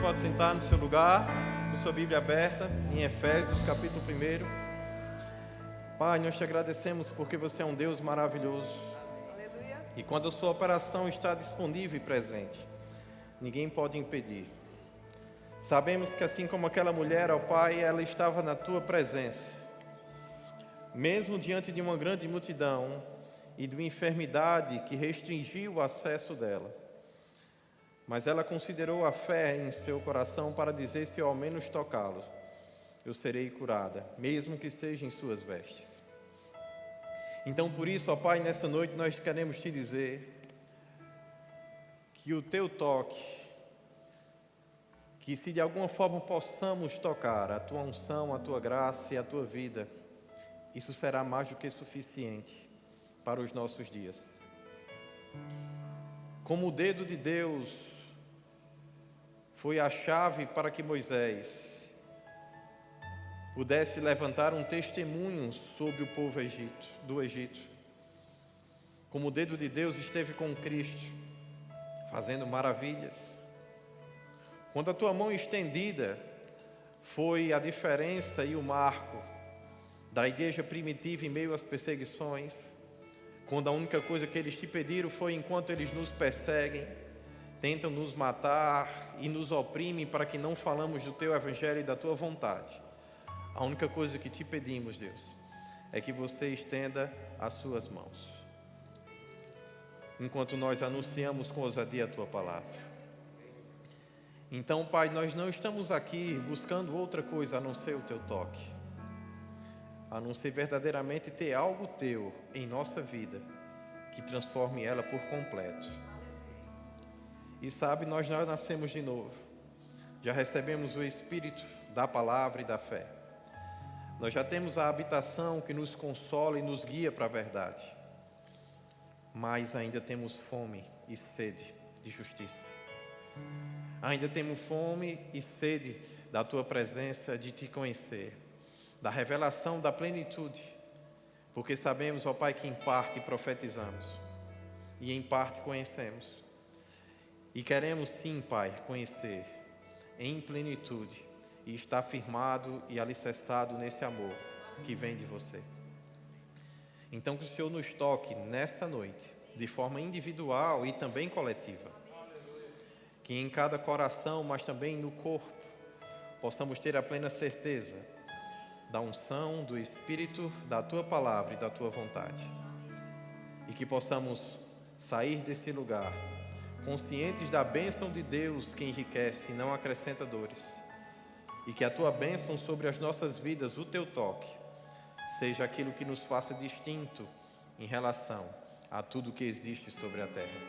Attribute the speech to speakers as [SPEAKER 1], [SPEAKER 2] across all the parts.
[SPEAKER 1] pode sentar no seu lugar, com sua Bíblia aberta, em Efésios, capítulo 1. Pai, nós te agradecemos porque você é um Deus maravilhoso. E quando a sua operação está disponível e presente, ninguém pode impedir. Sabemos que assim como aquela mulher, ó Pai, ela estava na tua presença, mesmo diante de uma grande multidão e de uma enfermidade que restringiu o acesso dela. Mas ela considerou a fé em seu coração para dizer: se eu ao menos tocá-lo, eu serei curada, mesmo que seja em suas vestes. Então, por isso, ó Pai, nessa noite nós queremos te dizer que o teu toque, que se de alguma forma possamos tocar a tua unção, a tua graça e a tua vida, isso será mais do que suficiente para os nossos dias. Como o dedo de Deus foi a chave para que Moisés pudesse levantar um testemunho sobre o povo do Egito. Como o dedo de Deus esteve com Cristo, fazendo maravilhas. Quando a tua mão estendida foi a diferença e o marco da igreja primitiva em meio às perseguições, quando a única coisa que eles te pediram foi: enquanto eles nos perseguem, tentam nos matar e nos oprimem para que não falamos do teu evangelho e da tua vontade, a única coisa que te pedimos, Deus, é que você estenda as suas mãos, enquanto nós anunciamos com ousadia a tua palavra. Então, Pai, nós não estamos aqui buscando outra coisa a não ser o teu toque, a não ser verdadeiramente ter algo teu em nossa vida que transforme ela por completo. E sabe, nós já nascemos de novo, já recebemos o Espírito da palavra e da fé. Nós já temos a habitação que nos consola e nos guia para a verdade. Mas ainda temos fome e sede de justiça. Ainda temos fome e sede da tua presença, de te conhecer, da revelação da plenitude. Porque sabemos, ó Pai, que em parte profetizamos e em parte conhecemos. E queremos sim, Pai, conhecer em plenitude e estar firmado e alicerçado nesse amor que vem de você. Então que o Senhor nos toque nessa noite, de forma individual e também coletiva. Que em cada coração, mas também no corpo, possamos ter a plena certeza da unção, do Espírito, da Tua Palavra e da Tua vontade. E que possamos sair desse lugar conscientes da bênção de Deus que enriquece e não acrescenta dores. E que a Tua bênção sobre as nossas vidas, o Teu toque, seja aquilo que nos faça distinto em relação a tudo que existe sobre a terra.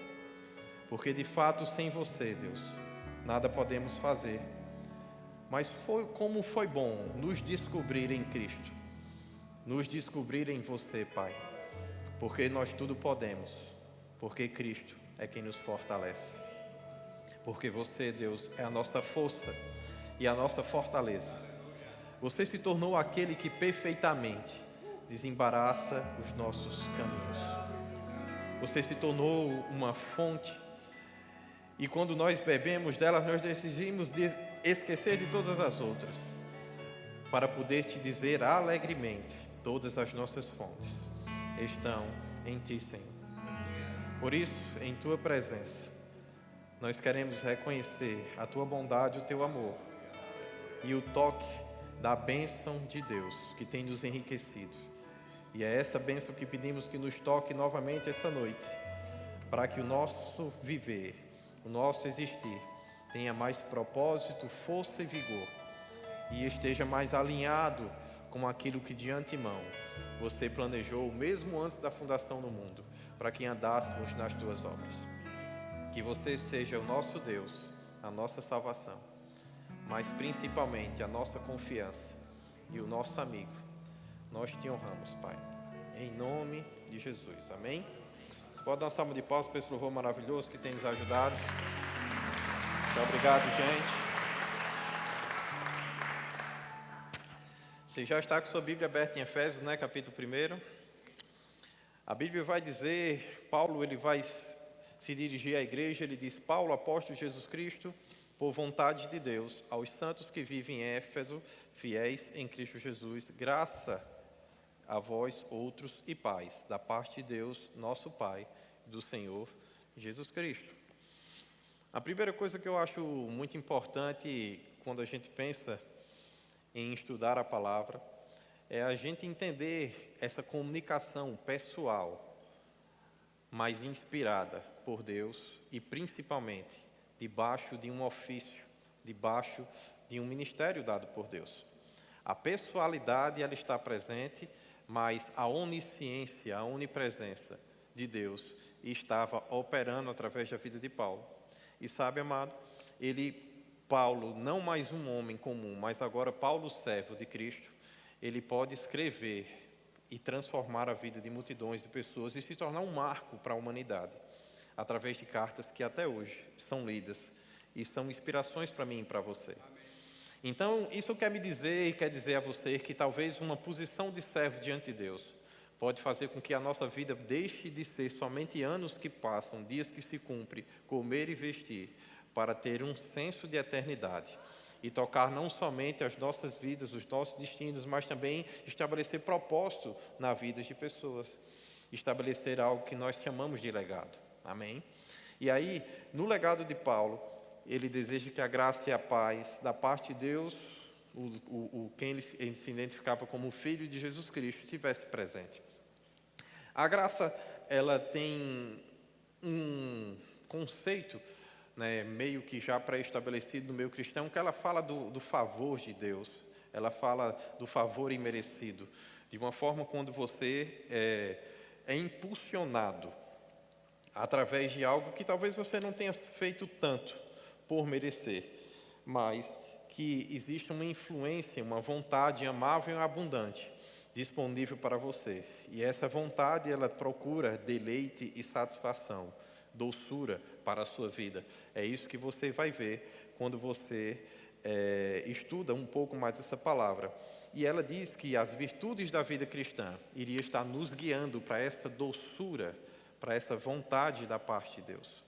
[SPEAKER 1] Porque de fato, sem você, Deus, nada podemos fazer. Mas como foi bom nos descobrir em Cristo, nos descobrir em você, Pai. Porque nós tudo podemos, porque Cristo é quem nos fortalece. Porque você, Deus, é a nossa força e a nossa fortaleza. Você se tornou aquele que perfeitamente desembaraça os nossos caminhos. Você se tornou uma fonte, e quando nós bebemos dela, nós decidimos esquecer de todas as outras, para poder te dizer alegremente: todas as nossas fontes estão em ti, Senhor. Por isso, em tua presença, nós queremos reconhecer a tua bondade, o teu amor e o toque da bênção de Deus que tem nos enriquecido. E é essa bênção que pedimos que nos toque novamente esta noite, para que o nosso viver, o nosso existir, tenha mais propósito, força e vigor, e esteja mais alinhado com aquilo que de antemão você planejou, mesmo antes da fundação do mundo, para que andássemos nas tuas obras. Que você seja o nosso Deus, a nossa salvação, mas principalmente a nossa confiança e o nosso amigo. Nós te honramos, Pai, em nome de Jesus, amém? Pode dar uma salva de palmas para esse louvor maravilhoso que tem nos ajudado. Muito obrigado, gente. Você já está com sua Bíblia aberta em Efésios, né, capítulo 1. A Bíblia vai dizer, Paulo ele vai se dirigir à igreja, ele diz: Paulo, apóstolo de Jesus Cristo, por vontade de Deus, aos santos que vivem em Éfeso, fiéis em Cristo Jesus, graça a vós outros e paz, da parte de Deus, nosso Pai, do Senhor Jesus Cristo. A primeira coisa que eu acho muito importante quando a gente pensa em estudar a palavra é a gente entender essa comunicação pessoal, mas inspirada por Deus e principalmente debaixo de um ofício, debaixo de um ministério dado por Deus. A pessoalidade ela está presente, mas a onisciência, a onipresença de Deus estava operando através da vida de Paulo. E sabe, amado, Paulo, não mais um homem comum, mas agora Paulo, servo de Cristo, ele pode escrever e transformar a vida de multidões de pessoas e se tornar um marco para a humanidade, através de cartas que até hoje são lidas e são inspirações para mim e para você. Então, isso quer dizer a você que talvez uma posição de servo diante de Deus pode fazer com que a nossa vida deixe de ser somente anos que passam, dias que se cumprem, comer e vestir, para ter um senso de eternidade e tocar não somente as nossas vidas, os nossos destinos, mas também estabelecer propósito na vida de pessoas, estabelecer algo que nós chamamos de legado. Amém? E aí, no legado de Paulo, ele deseja que a graça e a paz da parte de Deus, quem ele se identificava como filho de Jesus Cristo, estivesse presente. A graça, ela tem um conceito, né, meio que já pré-estabelecido no meio cristão, que ela fala do favor de Deus, ela fala do favor imerecido, de uma forma quando você é impulsionado através de algo que talvez você não tenha feito tanto por merecer, mas que existe uma influência, uma vontade amável e abundante disponível para você. E essa vontade, ela procura deleite e satisfação, doçura para a sua vida. É isso que você vai ver quando você estuda um pouco mais essa palavra. E ela diz que as virtudes da vida cristã iriam estar nos guiando para essa doçura, para essa vontade da parte de Deus.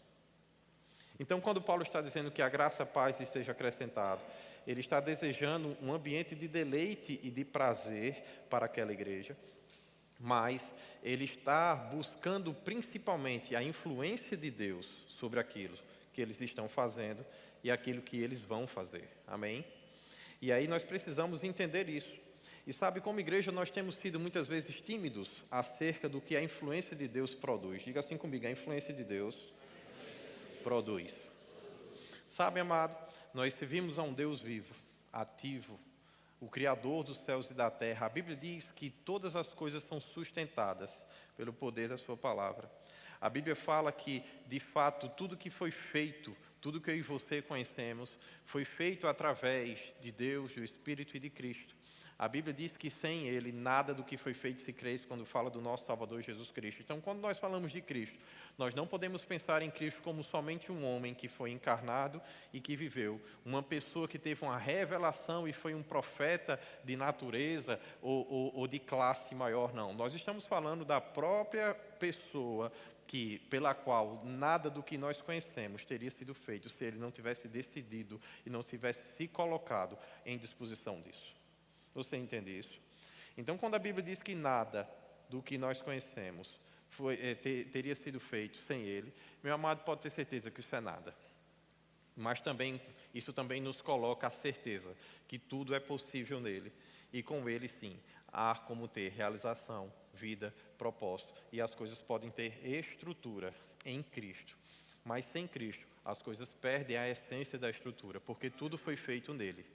[SPEAKER 1] Então, quando Paulo está dizendo que a graça e a paz esteja acrescentado, ele está desejando um ambiente de deleite e de prazer para aquela igreja, mas ele está buscando principalmente a influência de Deus sobre aquilo que eles estão fazendo e aquilo que eles vão fazer. Amém? E aí nós precisamos entender isso. E sabe, como igreja, nós temos sido muitas vezes tímidos acerca do que a influência de Deus produz. Diga assim comigo, a influência de Deus produz. Sabe, amado, nós servimos a um Deus vivo, ativo, o Criador dos céus e da terra. A Bíblia diz que todas as coisas são sustentadas pelo poder da sua palavra. A Bíblia fala que, de fato, tudo que foi feito, tudo que eu e você conhecemos, foi feito através de Deus, do Espírito e de Cristo. A Bíblia diz que sem Ele, nada do que foi feito se cresce quando fala do nosso Salvador Jesus Cristo. Então, quando nós falamos de Cristo, nós não podemos pensar em Cristo como somente um homem que foi encarnado e que viveu. Uma pessoa que teve uma revelação e foi um profeta de natureza ou de classe maior, não. Nós estamos falando da própria pessoa pela qual nada do que nós conhecemos teria sido feito se Ele não tivesse decidido e não tivesse se colocado em disposição disso. Você entende isso? Então, quando a Bíblia diz que nada do que nós conhecemos teria sido feito sem Ele, meu amado, pode ter certeza que isso é nada. Mas também, isso também nos coloca a certeza que tudo é possível nele. E com Ele, sim, há como ter realização, vida, propósito. E as coisas podem ter estrutura em Cristo. Mas sem Cristo, as coisas perdem a essência da estrutura, porque tudo foi feito nele.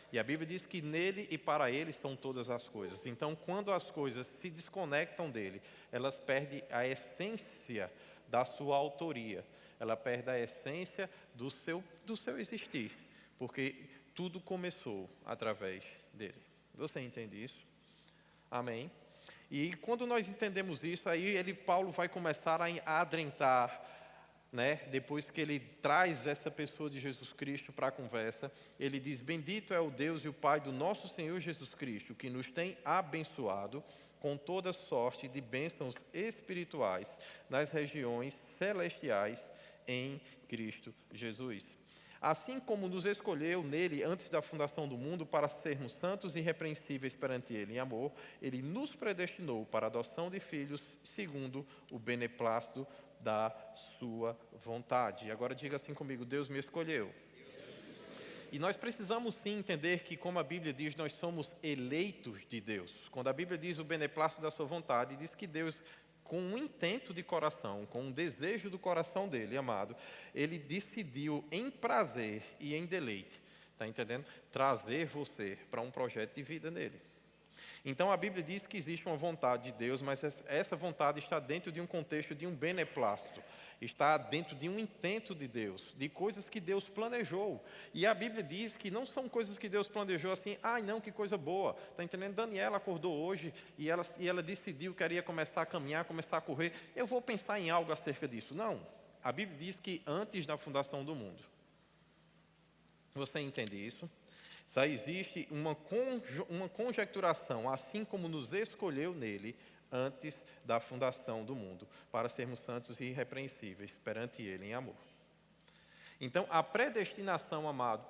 [SPEAKER 1] E a Bíblia diz que nele e para ele são todas as coisas. Então, quando as coisas se desconectam dele, elas perdem a essência da sua autoria. Ela perde a essência do seu existir. Porque tudo começou através dele. Você entende isso? Amém? E quando nós entendemos isso, aí Paulo vai começar a adentrar, né? Depois que ele traz essa pessoa de Jesus Cristo para a conversa, ele diz: bendito é o Deus e o Pai do nosso Senhor Jesus Cristo, que nos tem abençoado com toda sorte de bênçãos espirituais nas regiões celestiais em Cristo Jesus. Assim como nos escolheu nele antes da fundação do mundo para sermos santos e irrepreensíveis perante ele em amor, ele nos predestinou para a adoção de filhos segundo o beneplácito da sua vontade. E agora diga assim comigo: Deus me escolheu. E nós precisamos sim entender que, como a Bíblia diz, nós somos eleitos de Deus. Quando a Bíblia diz o beneplácito da sua vontade, diz que Deus, com um intento de coração, com um desejo do coração dele, amado, ele decidiu em prazer e em deleite, está entendendo? Trazer você para um projeto de vida nele. Então a Bíblia diz que existe uma vontade de Deus, mas essa vontade está dentro de um contexto de um beneplácito, está dentro de um intento de Deus, de coisas que Deus planejou. E a Bíblia diz que não são coisas que Deus planejou assim, ai não, que coisa boa. Está entendendo? Daniela acordou hoje e ela decidiu que queria começar a caminhar, começar a correr. Eu vou pensar em algo acerca disso. Não. A Bíblia diz que antes da fundação do mundo. Você entende isso? Só existe uma conjecturação, assim como nos escolheu nele antes da fundação do mundo, para sermos santos e irrepreensíveis perante ele em amor. Então, a predestinação, amado,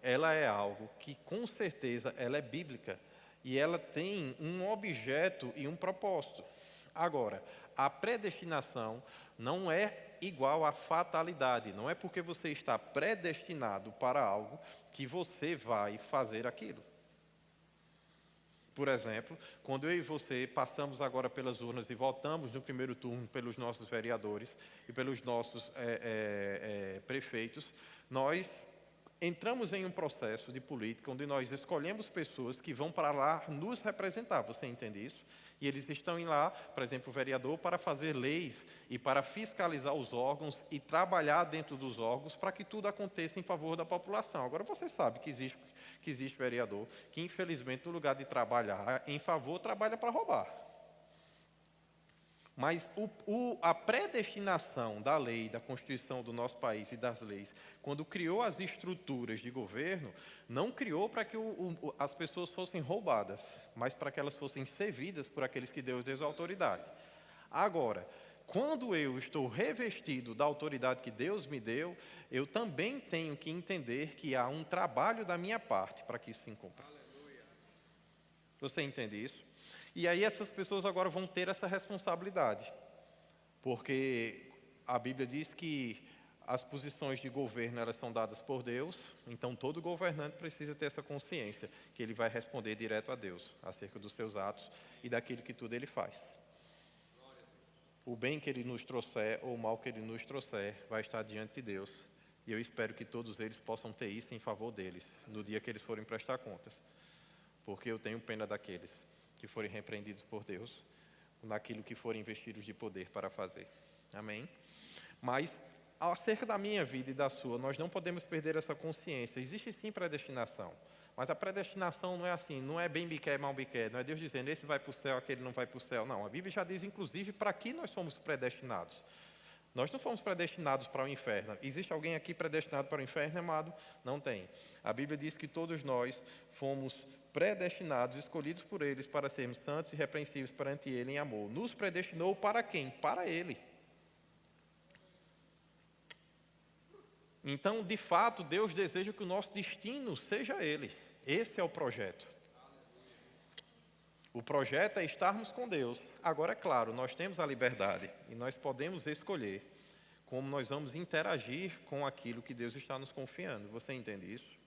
[SPEAKER 1] ela é algo que, com certeza, ela é bíblica e ela tem um objeto e um propósito. Agora, a predestinação não é igual à fatalidade. Não é porque você está predestinado para algo que você vai fazer aquilo. Por exemplo, quando eu e você passamos agora pelas urnas e votamos no primeiro turno pelos nossos vereadores e pelos nossos prefeitos, nós entramos em um processo de política onde nós escolhemos pessoas que vão para lá nos representar. Você entende isso? E eles estão indo lá, por exemplo, o vereador, para fazer leis e para fiscalizar os órgãos e trabalhar dentro dos órgãos para que tudo aconteça em favor da população. Agora, você sabe que existe vereador que, infelizmente, no lugar de trabalhar em favor, trabalha para roubar. Mas a predestinação da lei, da Constituição do nosso país e das leis, quando criou as estruturas de governo, não criou para que as pessoas fossem roubadas, mas para que elas fossem servidas por aqueles que Deus deu autoridade. Agora, quando eu estou revestido da autoridade que Deus me deu, eu também tenho que entender que há um trabalho da minha parte para que isso se cumpra. Você entende isso? E aí essas pessoas agora vão ter essa responsabilidade, porque a Bíblia diz que as posições de governo elas são dadas por Deus, então todo governante precisa ter essa consciência, que ele vai responder direto a Deus, acerca dos seus atos e daquilo que tudo ele faz. O bem que ele nos trouxer ou o mal que ele nos trouxer vai estar diante de Deus, e eu espero que todos eles possam ter isso em favor deles, no dia que eles forem prestar contas, porque eu tenho pena daqueles que forem repreendidos por Deus, naquilo que forem investidos de poder para fazer. Amém? Mas, acerca da minha vida e da sua, nós não podemos perder essa consciência. Existe sim predestinação, mas a predestinação não é assim, não é bem me quer, mal me quer, não é Deus dizendo, esse vai para o céu, aquele não vai para o céu. Não, a Bíblia já diz, inclusive, para que nós somos predestinados. Nós não fomos predestinados para o inferno. Existe alguém aqui predestinado para o inferno, amado? Não tem. A Bíblia diz que todos nós fomos predestinados, escolhidos por eles para sermos santos e irrepreensíveis perante ele em amor. Nos predestinou para quem? Para ele. Então, de fato, Deus deseja que o nosso destino seja ele. Esse é o projeto. O projeto é estarmos com Deus. Agora, é claro, nós temos a liberdade e nós podemos escolher como nós vamos interagir com aquilo que Deus está nos confiando. Você entende isso?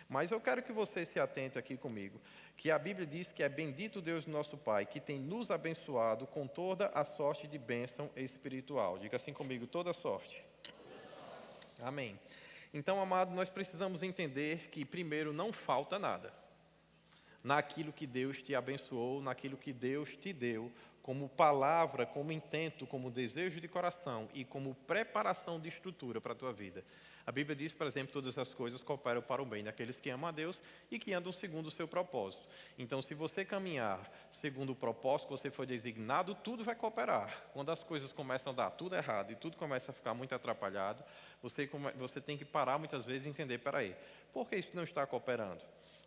[SPEAKER 1] Mas eu quero que você se atente aqui comigo, que a Bíblia diz que é bendito Deus nosso Pai, que tem nos abençoado com toda a sorte de bênção espiritual. Diga assim comigo, toda sorte. Amém. Então, amado, nós precisamos entender que, primeiro, não falta nada naquilo que Deus te abençoou, naquilo que Deus te deu, como palavra, como intento, como desejo de coração e como preparação de estrutura para a tua vida. A Bíblia diz, por exemplo, todas as coisas cooperam para o bem daqueles que amam a Deus e que andam segundo o seu propósito. Então, se você caminhar segundo o propósito que você foi designado, tudo vai cooperar. Quando as coisas começam a dar tudo errado e tudo começa a ficar muito atrapalhado, você tem que parar muitas vezes e entender, peraí, por que isso não está cooperando?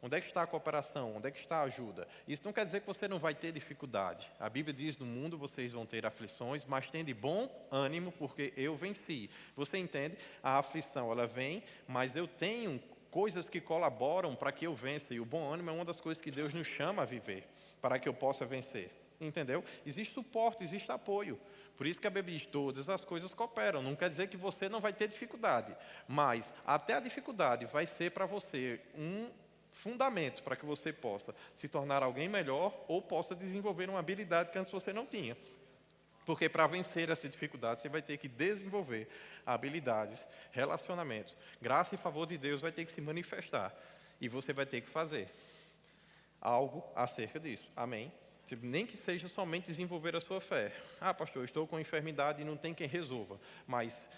[SPEAKER 1] Onde é que está a cooperação? Onde é que está a ajuda? Isso não quer dizer que você não vai ter dificuldade. A Bíblia diz, no mundo vocês vão ter aflições, mas tende bom ânimo, porque eu venci. Você entende? A aflição, ela vem, mas eu tenho coisas que colaboram para que eu vença. E o bom ânimo é uma das coisas que Deus nos chama a viver, para que eu possa vencer. Entendeu? Existe suporte, existe apoio. Por isso que a Bíblia diz, todas as coisas cooperam. Não quer dizer que você não vai ter dificuldade, mas até a dificuldade vai ser para você um fundamento para que você possa se tornar alguém melhor ou possa desenvolver uma habilidade que antes você não tinha. Porque para vencer essa dificuldade, você vai ter que desenvolver habilidades, relacionamentos. Graça e favor de Deus vai ter que se manifestar. E você vai ter que fazer algo acerca disso. Amém? Nem que seja somente desenvolver a sua fé. Ah, pastor, eu estou com enfermidade e não tem quem resolva. Mas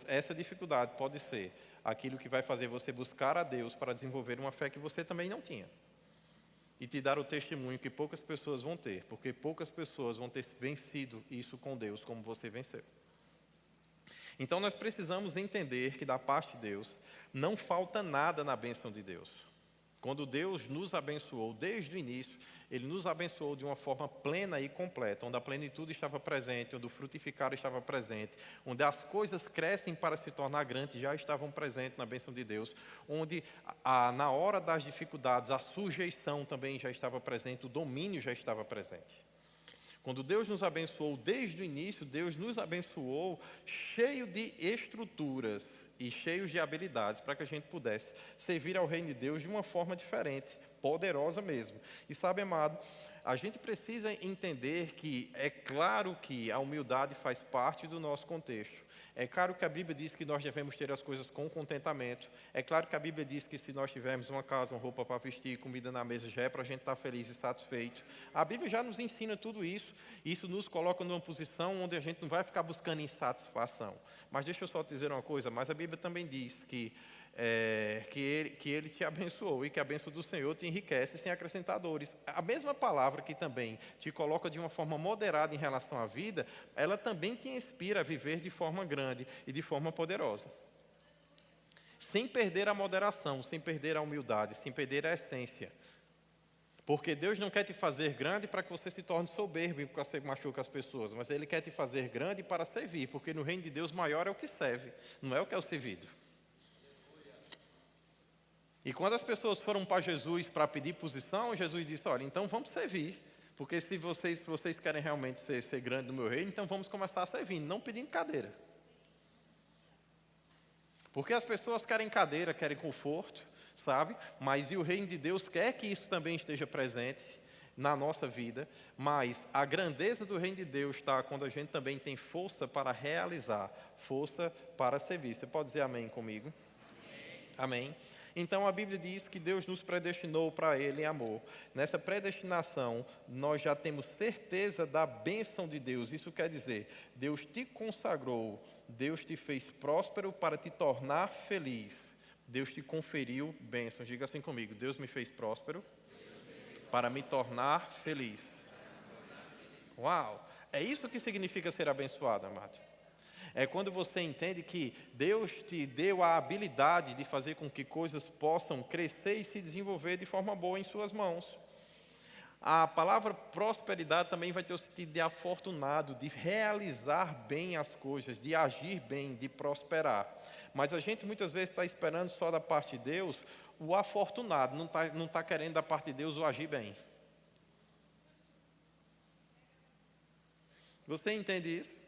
[SPEAKER 1] essa dificuldade pode ser aquilo que vai fazer você buscar a Deus para desenvolver uma fé que você também não tinha. E te dar o testemunho que poucas pessoas vão ter, porque poucas pessoas vão ter vencido isso com Deus como você venceu. Então nós precisamos entender que da parte de Deus não falta nada na bênção de Deus. Quando Deus nos abençoou desde o início, Ele nos abençoou de uma forma plena e completa, onde a plenitude estava presente, onde o frutificar estava presente, onde as coisas crescem para se tornar grandes, já estavam presentes na bênção de Deus, onde na hora das dificuldades a sujeição também já estava presente, o domínio já estava presente. Quando Deus nos abençoou desde o início, Deus nos abençoou cheio de estruturas e cheios de habilidades para que a gente pudesse servir ao reino de Deus de uma forma diferente, poderosa mesmo. E sabe, amado, a gente precisa entender que é claro que a humildade faz parte do nosso contexto. É claro que a Bíblia diz que nós devemos ter as coisas com contentamento. É claro que a Bíblia diz que se nós tivermos uma casa, uma roupa para vestir, comida na mesa, já é para a gente estar feliz e satisfeito. A Bíblia já nos ensina tudo isso. Isso nos coloca numa posição onde a gente não vai ficar buscando insatisfação. Mas deixa eu só te dizer uma coisa, mas a Bíblia também diz que Ele te abençoou e que a bênção do Senhor te enriquece sem acrescentar dores. A mesma palavra que também te coloca de uma forma moderada em relação à vida, ela também te inspira a viver de forma grande e de forma poderosa. Sem perder a moderação, sem perder a humildade, sem perder a essência. Porque Deus não quer te fazer grande para que você se torne soberbo e você machuca as pessoas, mas Ele quer te fazer grande para servir, porque no reino de Deus maior é o que serve, não é o que é o servido. E quando as pessoas foram para Jesus para pedir posição, Jesus disse, olha, então vamos servir. Porque se vocês querem realmente ser grande no meu reino, então vamos começar servindo, não pedindo cadeira. Porque as pessoas querem cadeira, querem conforto, sabe? Mas e o reino de Deus quer que isso também esteja presente na nossa vida. Mas a grandeza do reino de Deus está quando a gente também tem força para realizar, força para servir. Você pode dizer amém comigo? Amém. Então a Bíblia diz que Deus nos predestinou para Ele em amor. Nessa predestinação, nós já temos certeza da bênção de Deus. Isso quer dizer, Deus te consagrou, Deus te fez próspero para te tornar feliz. Deus te conferiu bênçãos. Diga assim comigo, Deus me fez próspero para me tornar feliz. Uau! É isso que significa ser abençoado, amado. É quando você entende que Deus te deu a habilidade de fazer com que coisas possam crescer e se desenvolver de forma boa em suas mãos. A palavra prosperidade também vai ter o sentido de afortunado, de realizar bem as coisas, de agir bem, de prosperar. Mas a gente muitas vezes está esperando só da parte de Deus o afortunado, não tá querendo da parte de Deus o agir bem. Você entende isso?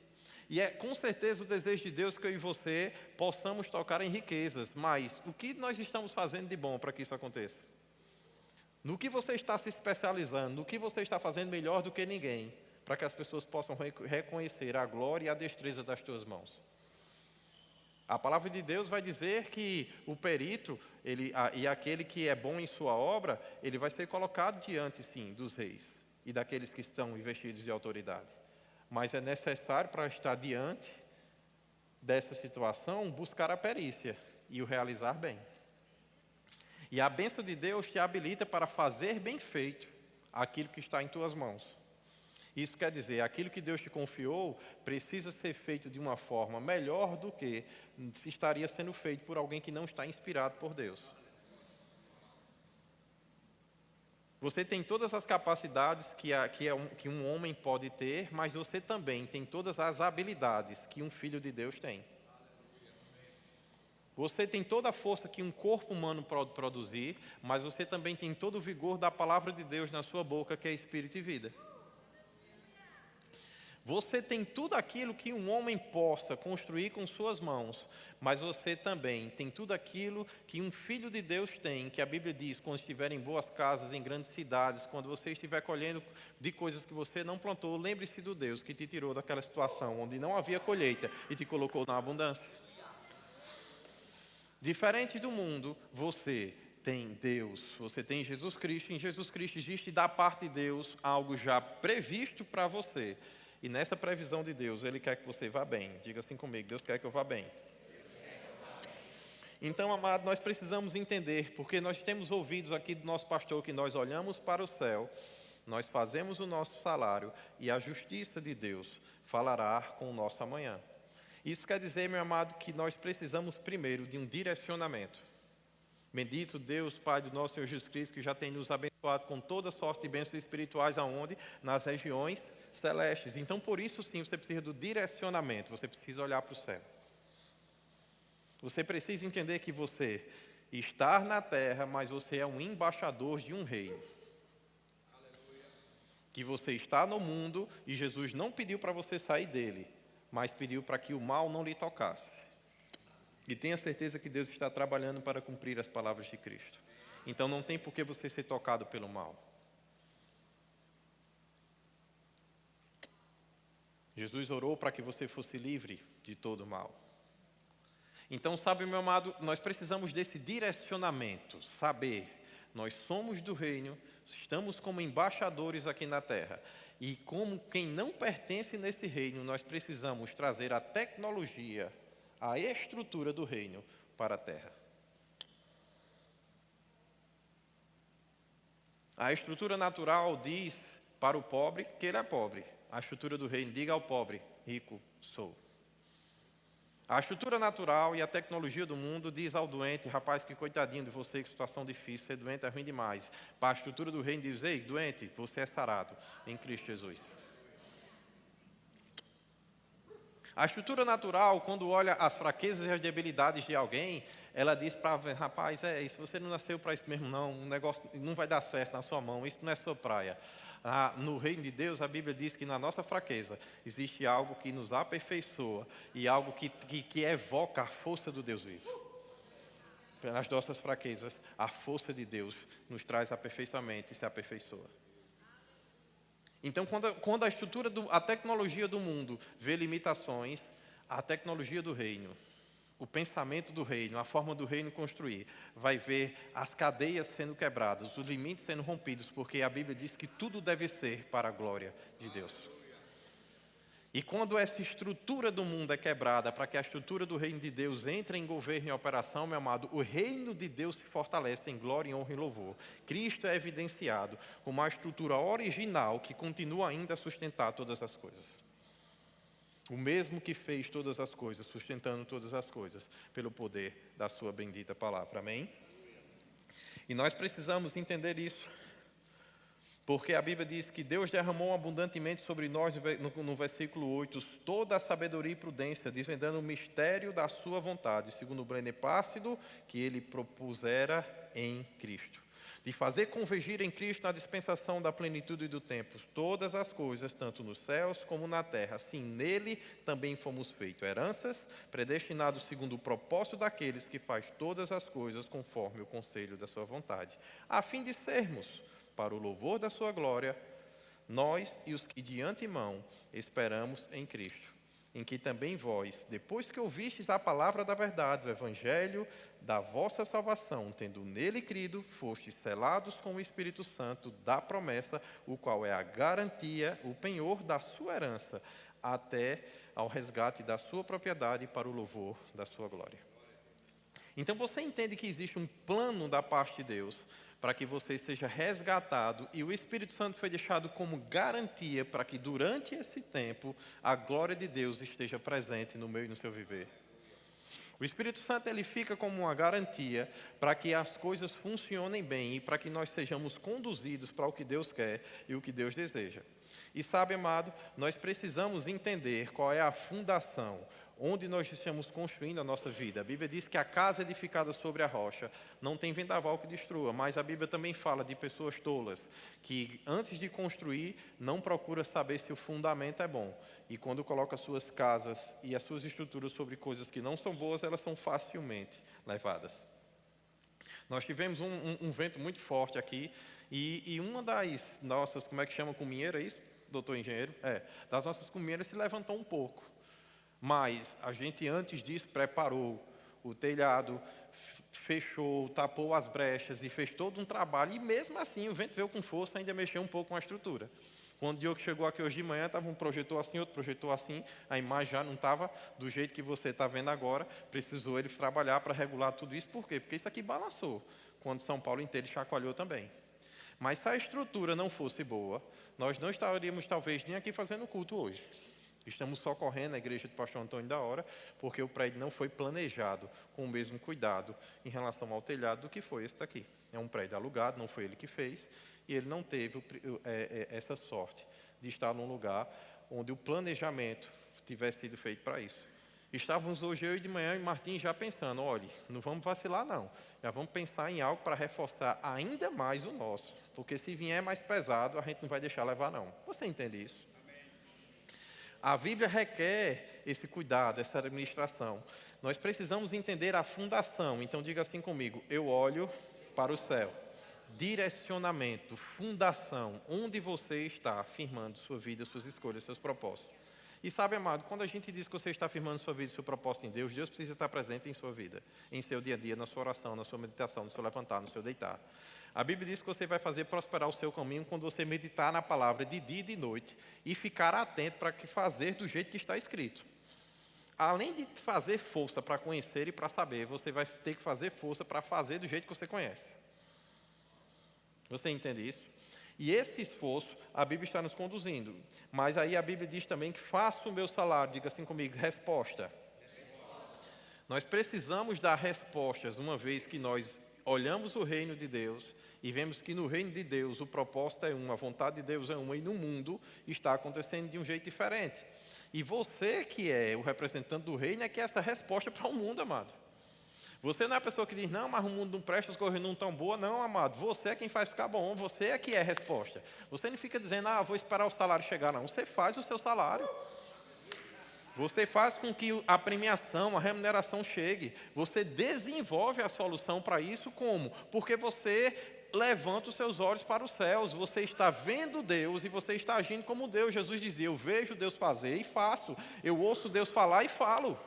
[SPEAKER 1] E é com certeza o desejo de Deus que eu e você possamos tocar em riquezas. Mas o que nós estamos fazendo de bom para que isso aconteça? No que você está se especializando? No que você está fazendo melhor do que ninguém? Para que as pessoas possam reconhecer a glória e a destreza das tuas mãos. A palavra de Deus vai dizer que o perito e aquele que é bom em sua obra, ele vai ser colocado diante, sim, dos reis e daqueles que estão investidos de autoridade. Mas é necessário, para estar diante dessa situação, buscar a perícia e o realizar bem. E a bênção de Deus te habilita para fazer bem feito aquilo que está em tuas mãos. Isso quer dizer, aquilo que Deus te confiou precisa ser feito de uma forma melhor do que se estaria sendo feito por alguém que não está inspirado por Deus. Você tem todas as capacidades que um homem pode ter, mas você também tem todas as habilidades que um filho de Deus tem. Você tem toda a força que um corpo humano pode produzir, mas você também tem todo o vigor da palavra de Deus na sua boca, que é espírito e vida. Você tem tudo aquilo que um homem possa construir com suas mãos, mas você também tem tudo aquilo que um filho de Deus tem, que a Bíblia diz, quando estiver em boas casas, em grandes cidades, quando você estiver colhendo de coisas que você não plantou, lembre-se do Deus que te tirou daquela situação onde não havia colheita e te colocou na abundância. Diferente do mundo, você tem Deus, você tem Jesus Cristo. Em Jesus Cristo existe da parte de Deus algo já previsto para você. E nessa previsão de Deus, Ele quer que você vá bem. Diga assim comigo, Deus quer que eu vá bem. Então, amado, nós precisamos entender, porque nós temos ouvidos aqui do nosso pastor que nós olhamos para o céu, nós fazemos o nosso salário e a justiça de Deus falará com o nosso amanhã. Isso quer dizer, meu amado, que nós precisamos primeiro de um direcionamento. Bendito Deus, Pai do nosso Senhor Jesus Cristo, que já tem nos abençoado com toda sorte de bênçãos espirituais, aonde? Nas regiões celestes. Então, por isso sim, você precisa do direcionamento, você precisa olhar para o céu. Você precisa entender que você está na terra, mas você é um embaixador de um reino. Que você está no mundo e Jesus não pediu para você sair dele, mas pediu para que o mal não lhe tocasse. E tenha certeza que Deus está trabalhando para cumprir as palavras de Cristo. Então não tem por que você ser tocado pelo mal. Jesus orou para que você fosse livre de todo mal. Então, sabe, meu amado, nós precisamos desse direcionamento, saber, nós somos do reino, estamos como embaixadores aqui na terra. E como quem não pertence nesse reino, nós precisamos trazer a tecnologia, a estrutura do reino para a terra. A estrutura natural diz para o pobre que ele é pobre. A estrutura do reino diga ao pobre, rico sou. A estrutura natural e a tecnologia do mundo diz ao doente, rapaz, que coitadinho de você, que situação difícil, ser doente é ruim demais. Para a estrutura do reino diz, ei, doente, você é sarado em Cristo Jesus. A estrutura natural, quando olha as fraquezas e as debilidades de alguém, ela diz para rapaz, se você não nasceu para isso mesmo não, o negócio não vai dar certo na sua mão, isso não é sua praia. No reino de Deus, a Bíblia diz que na nossa fraqueza existe algo que nos aperfeiçoa e algo que evoca a força do Deus vivo. Nas nossas fraquezas, a força de Deus nos traz aperfeiçoamento e se aperfeiçoa. Então, quando a tecnologia do mundo vê limitações, a tecnologia do reino, o pensamento do reino, a forma do reino construir, vai ver as cadeias sendo quebradas, os limites sendo rompidos, porque a Bíblia diz que tudo deve ser para a glória de Deus. E quando essa estrutura do mundo é quebrada, para que a estrutura do reino de Deus entre em governo e operação, meu amado, o reino de Deus se fortalece em glória, honra e louvor. Cristo é evidenciado como uma estrutura original que continua ainda a sustentar todas as coisas. O mesmo que fez todas as coisas, sustentando todas as coisas, pelo poder da sua bendita palavra. Amém? E nós precisamos entender isso. Porque a Bíblia diz que Deus derramou abundantemente sobre nós, no versículo 8, toda a sabedoria e prudência, desvendando o mistério da sua vontade, segundo o beneplácito que ele propusera em Cristo. De fazer convergir em Cristo na dispensação da plenitude do tempo, todas as coisas, tanto nos céus como na terra. Assim, nele também fomos feitos heranças, predestinados segundo o propósito daqueles que faz todas as coisas conforme o conselho da sua vontade, a fim de sermos, para o louvor da sua glória, nós e os que de antemão esperamos em Cristo, em que também vós, depois que ouvistes a palavra da verdade, o evangelho da vossa salvação, tendo nele crido, fostes selados com o Espírito Santo da promessa, o qual é a garantia, o penhor da sua herança, até ao resgate da sua propriedade para o louvor da sua glória. Então você entende que existe um plano da parte de Deus para que você seja resgatado, e o Espírito Santo foi deixado como garantia para que durante esse tempo a glória de Deus esteja presente no meio e no seu viver. O Espírito Santo ele fica como uma garantia para que as coisas funcionem bem e para que nós sejamos conduzidos para o que Deus quer e o que Deus deseja. E sabe, amado, nós precisamos entender qual é a fundação, onde nós estamos construindo a nossa vida. A Bíblia diz que a casa edificada sobre a rocha não tem vendaval que destrua, mas a Bíblia também fala de pessoas tolas, que antes de construir não procura saber se o fundamento é bom. E quando coloca as suas casas e as suas estruturas sobre coisas que não são boas, elas são facilmente levadas. Nós tivemos um vento muito forte aqui, e uma das nossas, como é que chama, cuminheira, é isso, doutor engenheiro? Das nossas cuminheiras se levantou um pouco. Mas a gente antes disso preparou o telhado, fechou, tapou as brechas e fez todo um trabalho. E mesmo assim o vento veio com força, ainda mexeu um pouco com a estrutura. Quando o Diogo chegou aqui hoje de manhã, estava um projetor assim, outro projetor assim. A imagem já não estava do jeito que você está vendo agora. Precisou ele trabalhar para regular tudo isso. Por quê? Porque isso aqui balançou. Quando São Paulo inteiro chacoalhou também. Mas se a estrutura não fosse boa, nós não estaríamos talvez nem aqui fazendo culto hoje. Estamos socorrendo a igreja do pastor Antônio da Hora, porque o prédio não foi planejado com o mesmo cuidado em relação ao telhado do que foi esse daqui. É um prédio alugado, não foi ele que fez, e ele não teve essa sorte de estar num lugar onde o planejamento tivesse sido feito para isso. Estávamos hoje, eu e de manhã, e Martim já pensando, olha, não vamos vacilar não, já vamos pensar em algo para reforçar ainda mais o nosso, porque se vier mais pesado, a gente não vai deixar levar não. Você entende isso? A Bíblia requer esse cuidado, essa administração. Nós precisamos entender a fundação. Então diga assim comigo, eu olho para o céu. Direcionamento, fundação, onde você está afirmando sua vida, suas escolhas, seus propósitos. E sabe, amado, quando a gente diz que você está afirmando sua vida e seu propósito em Deus, Deus precisa estar presente em sua vida, em seu dia a dia, na sua oração, na sua meditação, no seu levantar, no seu deitar. A Bíblia diz que você vai fazer prosperar o seu caminho quando você meditar na palavra de dia e de noite e ficar atento para que fazer do jeito que está escrito. Além de fazer força para conhecer e para saber, você vai ter que fazer força para fazer do jeito que você conhece. Você entende isso? E esse esforço, a Bíblia está nos conduzindo. Mas aí a Bíblia diz também que faça o meu salário, diga assim comigo, resposta. Nós precisamos dar respostas, uma vez que nós olhamos o reino de Deus e vemos que no reino de Deus o propósito é uma, a vontade de Deus é uma, e no mundo está acontecendo de um jeito diferente. E você que é o representante do reino é que é essa resposta para o mundo, amado. Você não é a pessoa que diz, não, mas o mundo não presta, as coisas não estão boas. Não, amado, você é quem faz ficar bom, você é que é a resposta. Você não fica dizendo, vou esperar o salário chegar, não. Você faz o seu salário. Você faz com que a premiação, a remuneração chegue. Você desenvolve a solução para isso como? Porque você levanta os seus olhos para os céus. Você está vendo Deus e você está agindo como Deus. Jesus dizia, eu vejo Deus fazer e faço. Eu ouço Deus falar e falo.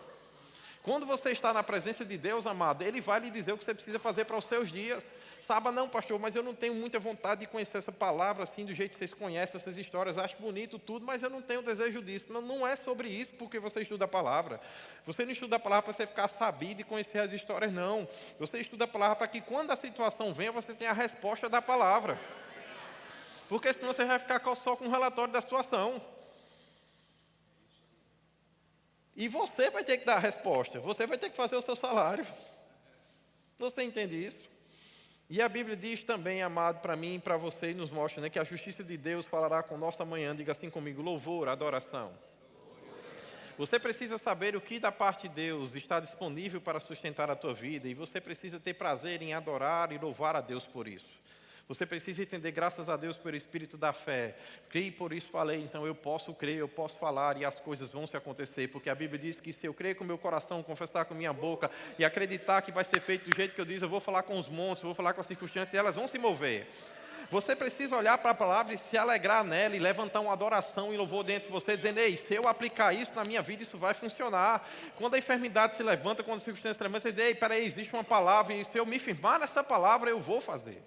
[SPEAKER 1] Quando você está na presença de Deus, amado, Ele vai lhe dizer o que você precisa fazer para os seus dias. Sabe, não, pastor, mas eu não tenho muita vontade de conhecer essa palavra assim, do jeito que vocês conhecem essas histórias. Acho bonito tudo, mas eu não tenho desejo disso. Não é sobre isso porque você estuda a palavra. Você não estuda a palavra para você ficar sabido e conhecer as histórias, não. Você estuda a palavra para que quando a situação venha, você tenha a resposta da palavra. Porque senão você vai ficar só com um relatório da situação. E você vai ter que dar a resposta, você vai ter que fazer o seu salário. Você entende isso? E a Bíblia diz também, amado, para mim e para você, e nos mostra, né, que a justiça de Deus falará conosco amanhã. Diga assim comigo, louvor, adoração. Você precisa saber o que da parte de Deus está disponível para sustentar a tua vida, e você precisa ter prazer em adorar e louvar a Deus por isso. Você precisa entender, graças a Deus, pelo Espírito da fé. Creio, por isso falei, então eu posso crer, eu posso falar e as coisas vão se acontecer. Porque a Bíblia diz que se eu crer com o meu coração, confessar com a minha boca e acreditar que vai ser feito do jeito que eu disse, eu vou falar com os montes, eu vou falar com as circunstâncias e elas vão se mover. Você precisa olhar para a palavra e se alegrar nela e levantar uma adoração e louvor dentro de você, dizendo, ei, se eu aplicar isso na minha vida, isso vai funcionar. Quando a enfermidade se levanta, quando as circunstâncias se levantam, você diz, ei, peraí, existe uma palavra e se eu me firmar nessa palavra, eu vou fazer.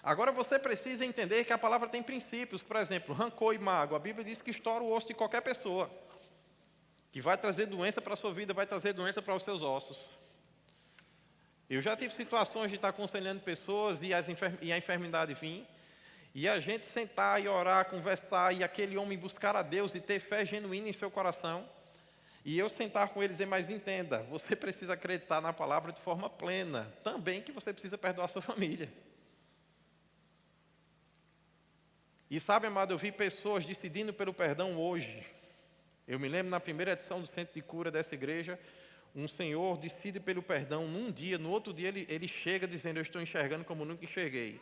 [SPEAKER 1] Agora você precisa entender que a palavra tem princípios. Por exemplo, rancor e mágoa. A Bíblia diz que estoura o osso de qualquer pessoa. Que vai trazer doença para a sua vida, vai trazer doença para os seus ossos. Eu já tive situações de estar aconselhando pessoas e a enfermidade vir. E a gente sentar e orar, conversar, e aquele homem buscar a Deus e ter fé genuína em seu coração. E eu sentar com eles e dizer, mas entenda, você precisa acreditar na palavra de forma plena. Também que você precisa perdoar a sua família. E sabe, amado, eu vi pessoas decidindo pelo perdão hoje. Eu me lembro na primeira edição do Centro de Cura dessa igreja, um senhor decide pelo perdão num dia, no outro dia ele chega dizendo, eu estou enxergando como nunca enxerguei.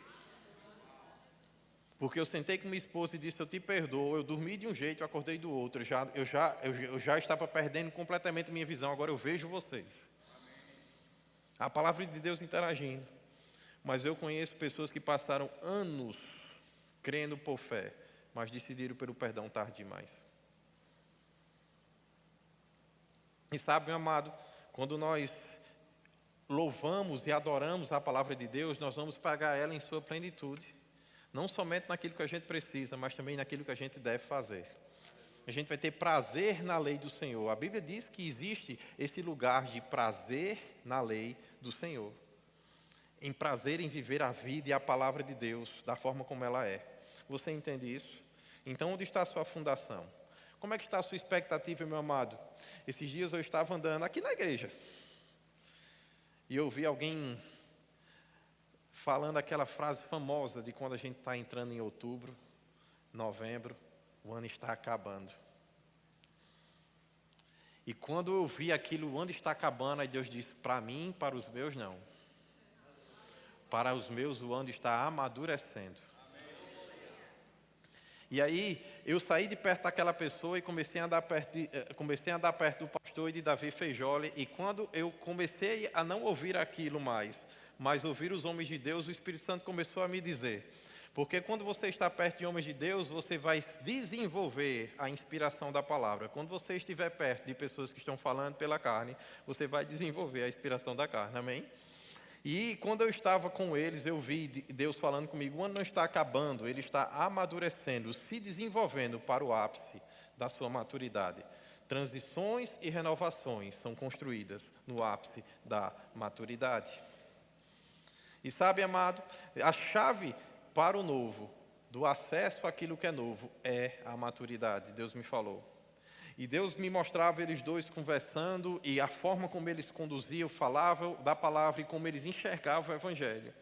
[SPEAKER 1] Porque eu sentei com minha esposa e disse, eu te perdoo, eu dormi de um jeito, eu acordei do outro, eu já estava perdendo completamente minha visão, agora eu vejo vocês. A palavra de Deus interagindo. Mas eu conheço pessoas que passaram anos crendo por fé, mas decidiram pelo perdão tarde demais. E sabe, meu amado, quando nós louvamos e adoramos a palavra de Deus, nós vamos pagar ela em sua plenitude. Não somente naquilo que a gente precisa, mas também naquilo que a gente deve fazer. A gente vai ter prazer na lei do Senhor. A Bíblia diz que existe esse lugar de prazer na lei do Senhor. Em prazer em viver a vida e a palavra de Deus da forma como ela é. Você entende isso? Então, onde está a sua fundação? Como é que está a sua expectativa, meu amado? Esses dias eu estava andando aqui na igreja. E eu vi alguém falando aquela frase famosa de quando a gente está entrando em outubro, novembro, o ano está acabando. E quando eu vi aquilo, o ano está acabando, aí Deus disse, para mim, para os meus não. Para os meus o ano está amadurecendo. E aí, eu saí de perto daquela pessoa e comecei a andar perto do pastor e de Davi Feijoli. E quando eu comecei a não ouvir aquilo mais, mas ouvir os homens de Deus, o Espírito Santo começou a me dizer. Porque quando você está perto de homens de Deus, você vai desenvolver a inspiração da palavra. Quando você estiver perto de pessoas que estão falando pela carne, você vai desenvolver a inspiração da carne, amém? E quando eu estava com eles, eu vi Deus falando comigo, o ano não está acabando, ele está amadurecendo, se desenvolvendo para o ápice da sua maturidade. Transições e renovações são construídas no ápice da maturidade. E sabe, amado, a chave para o novo, do acesso àquilo que é novo, é a maturidade, Deus me falou. E Deus me mostrava eles dois conversando e a forma como eles conduziam, falavam da palavra e como eles enxergavam o Evangelho.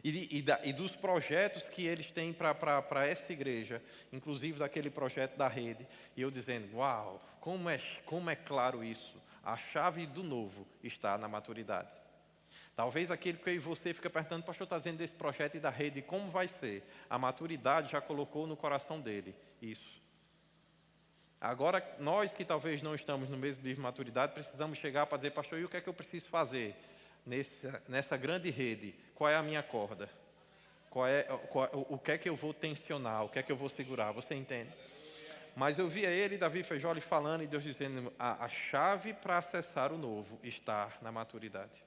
[SPEAKER 1] E dos projetos que eles têm para essa igreja, inclusive daquele projeto da rede. E eu dizendo, uau, como é claro isso. A chave do novo está na maturidade. Talvez aquele que eu e você fica perguntando, pastor, está dizendo desse projeto e da rede, como vai ser? A maturidade já colocou no coração dele isso. Agora, nós que talvez não estamos no mesmo nível de maturidade, precisamos chegar para dizer, pastor, e o que é que eu preciso fazer nessa grande rede? Qual é a minha corda? O que é que eu vou tensionar? O que é que eu vou segurar? Você entende? Mas eu via ele, Davi Feijoli, falando e Deus dizendo, a chave para acessar o novo está na maturidade.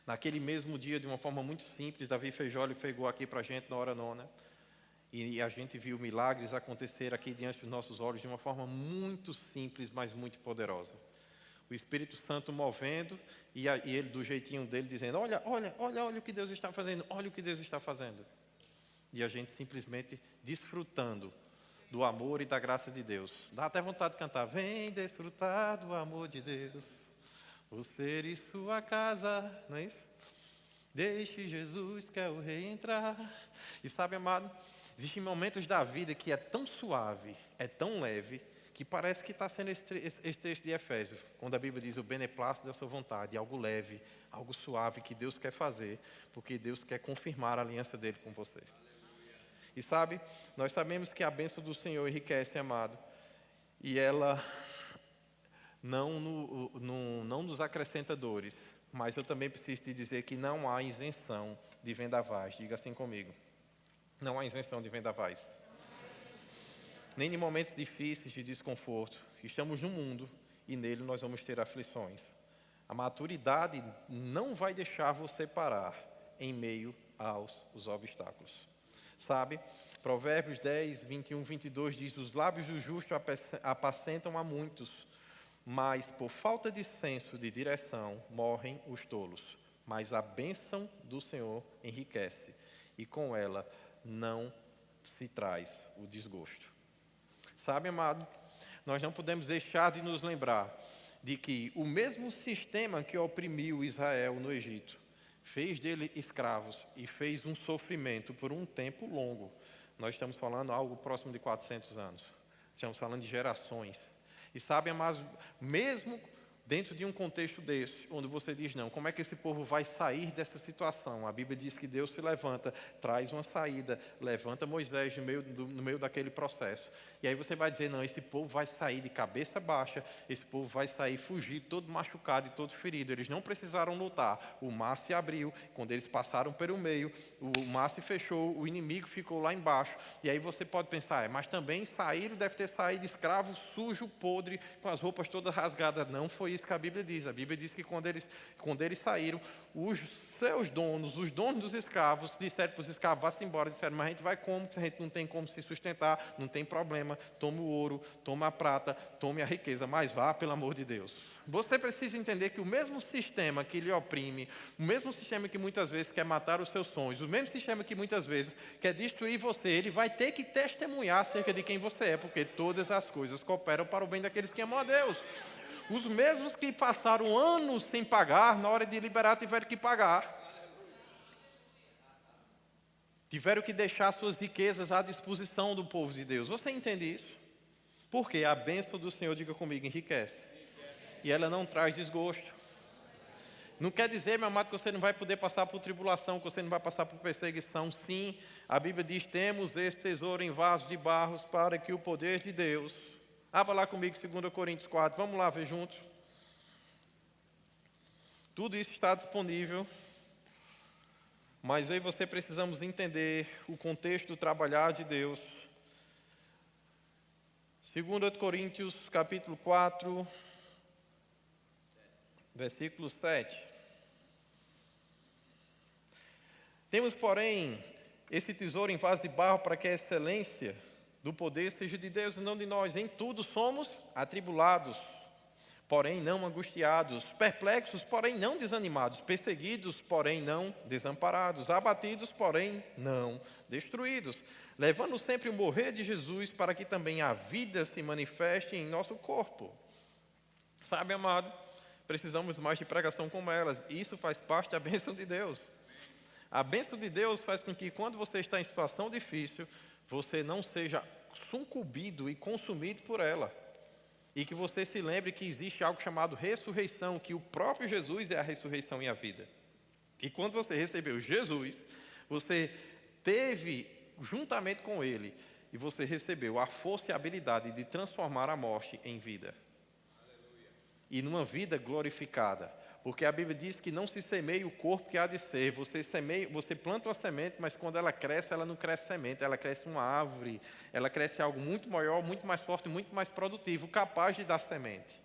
[SPEAKER 1] Naquele mesmo dia, de uma forma muito simples, Davi Feijoli pregou aqui para a gente na hora nona. E a gente viu milagres acontecer aqui diante dos nossos olhos de uma forma muito simples, mas muito poderosa. O Espírito Santo movendo e ele do jeitinho dele dizendo, olha o que Deus está fazendo, olha o que Deus está fazendo. E a gente simplesmente desfrutando do amor e da graça de Deus. Dá até vontade de cantar, vem desfrutar do amor de Deus, você e sua casa, não é isso? Deixe Jesus que é o rei entrar. E sabe, amado, existem momentos da vida que é tão suave, é tão leve, que parece que está sendo esse texto de Efésios, quando a Bíblia diz o beneplácito da sua vontade, algo leve, algo suave que Deus quer fazer, porque Deus quer confirmar a aliança dele com você. E sabe, nós sabemos que a bênção do Senhor enriquece, amado, e ela não nos acrescenta dores, mas eu também preciso te dizer que não há isenção de vendavais. Diga assim comigo. Não há isenção de vendavais. Nem em momentos difíceis de desconforto. Estamos no mundo e nele nós vamos ter aflições. A maturidade não vai deixar você parar em meio aos obstáculos. Sabe? Provérbios 10, 21, 22 diz, os lábios do justo apacentam a muitos, mas por falta de senso de direção morrem os tolos. Mas a bênção do Senhor enriquece, e com ela não se traz o desgosto. Sabe, amado, nós não podemos deixar de nos lembrar de que o mesmo sistema que oprimiu Israel no Egito, fez dele escravos e fez um sofrimento por um tempo longo. Nós estamos falando algo próximo de 400 anos. Estamos falando de gerações. E sabem, mas mesmo dentro de um contexto desse, onde você diz, não, como é que esse povo vai sair dessa situação? A Bíblia diz que Deus se levanta, traz uma saída, levanta Moisés no meio daquele processo. E aí você vai dizer, não, esse povo vai sair de cabeça baixa, esse povo vai sair, fugir todo machucado e todo ferido. Eles não precisaram lutar. O mar se abriu, quando eles passaram pelo meio, o mar se fechou, o inimigo ficou lá embaixo. E aí você pode pensar, mas também saíram, deve ter saído escravo, sujo, podre, com as roupas todas rasgadas. Não foi isso que a Bíblia diz. A Bíblia diz que quando eles saíram, os seus donos, os donos dos escravos, disseram para os escravos, vá-se embora. Disseram, mas a gente vai como? Se a gente não tem como se sustentar, não tem problema. Toma o ouro, toma a prata, tome a riqueza, mas vá, pelo amor de Deus. Você precisa entender que o mesmo sistema que lhe oprime, o mesmo sistema que muitas vezes quer matar os seus sonhos, o mesmo sistema que muitas vezes quer destruir você, ele vai ter que testemunhar acerca de quem você é, porque todas as coisas cooperam para o bem daqueles que amam a Deus. Os mesmos que passaram anos sem pagar, na hora de liberar, tiveram que pagar. Tiveram que deixar suas riquezas à disposição do povo de Deus. Você entende isso? Porque a bênção do Senhor, diga comigo, enriquece. E ela não traz desgosto. Não quer dizer, meu amado, que você não vai poder passar por tribulação, que você não vai passar por perseguição. Sim, a Bíblia diz, temos esse tesouro em vasos de barros para que o poder de Deus... Abra lá comigo 2 Coríntios 4, vamos lá ver juntos. Tudo isso está disponível, mas eu e você precisamos entender o contexto do trabalhar de Deus. 2 Coríntios capítulo 4, versículo 7. Temos, porém, esse tesouro em vaso de barro para que a excelência do poder seja de Deus e não de nós. Em tudo somos atribulados, porém não angustiados, perplexos, porém não desanimados, perseguidos, porém não desamparados, abatidos, porém não destruídos, levando sempre o morrer de Jesus para que também a vida se manifeste em nosso corpo. Sabe, amado, precisamos mais de pregação como elas. Isso faz parte da bênção de Deus. A bênção de Deus faz com que quando você está em situação difícil, você não seja sucumbido e consumido por ela. E que você se lembre que existe algo chamado ressurreição, que o próprio Jesus é a ressurreição e a vida. E quando você recebeu Jesus, você teve juntamente com Ele, e você recebeu a força e a habilidade de transformar a morte em vida. E numa vida glorificada. Porque a Bíblia diz que não se semeia o corpo que há de ser. Você planta uma semente, mas quando ela cresce, ela não cresce semente, ela cresce uma árvore. Ela cresce algo muito maior, muito mais forte, muito mais produtivo, capaz de dar semente.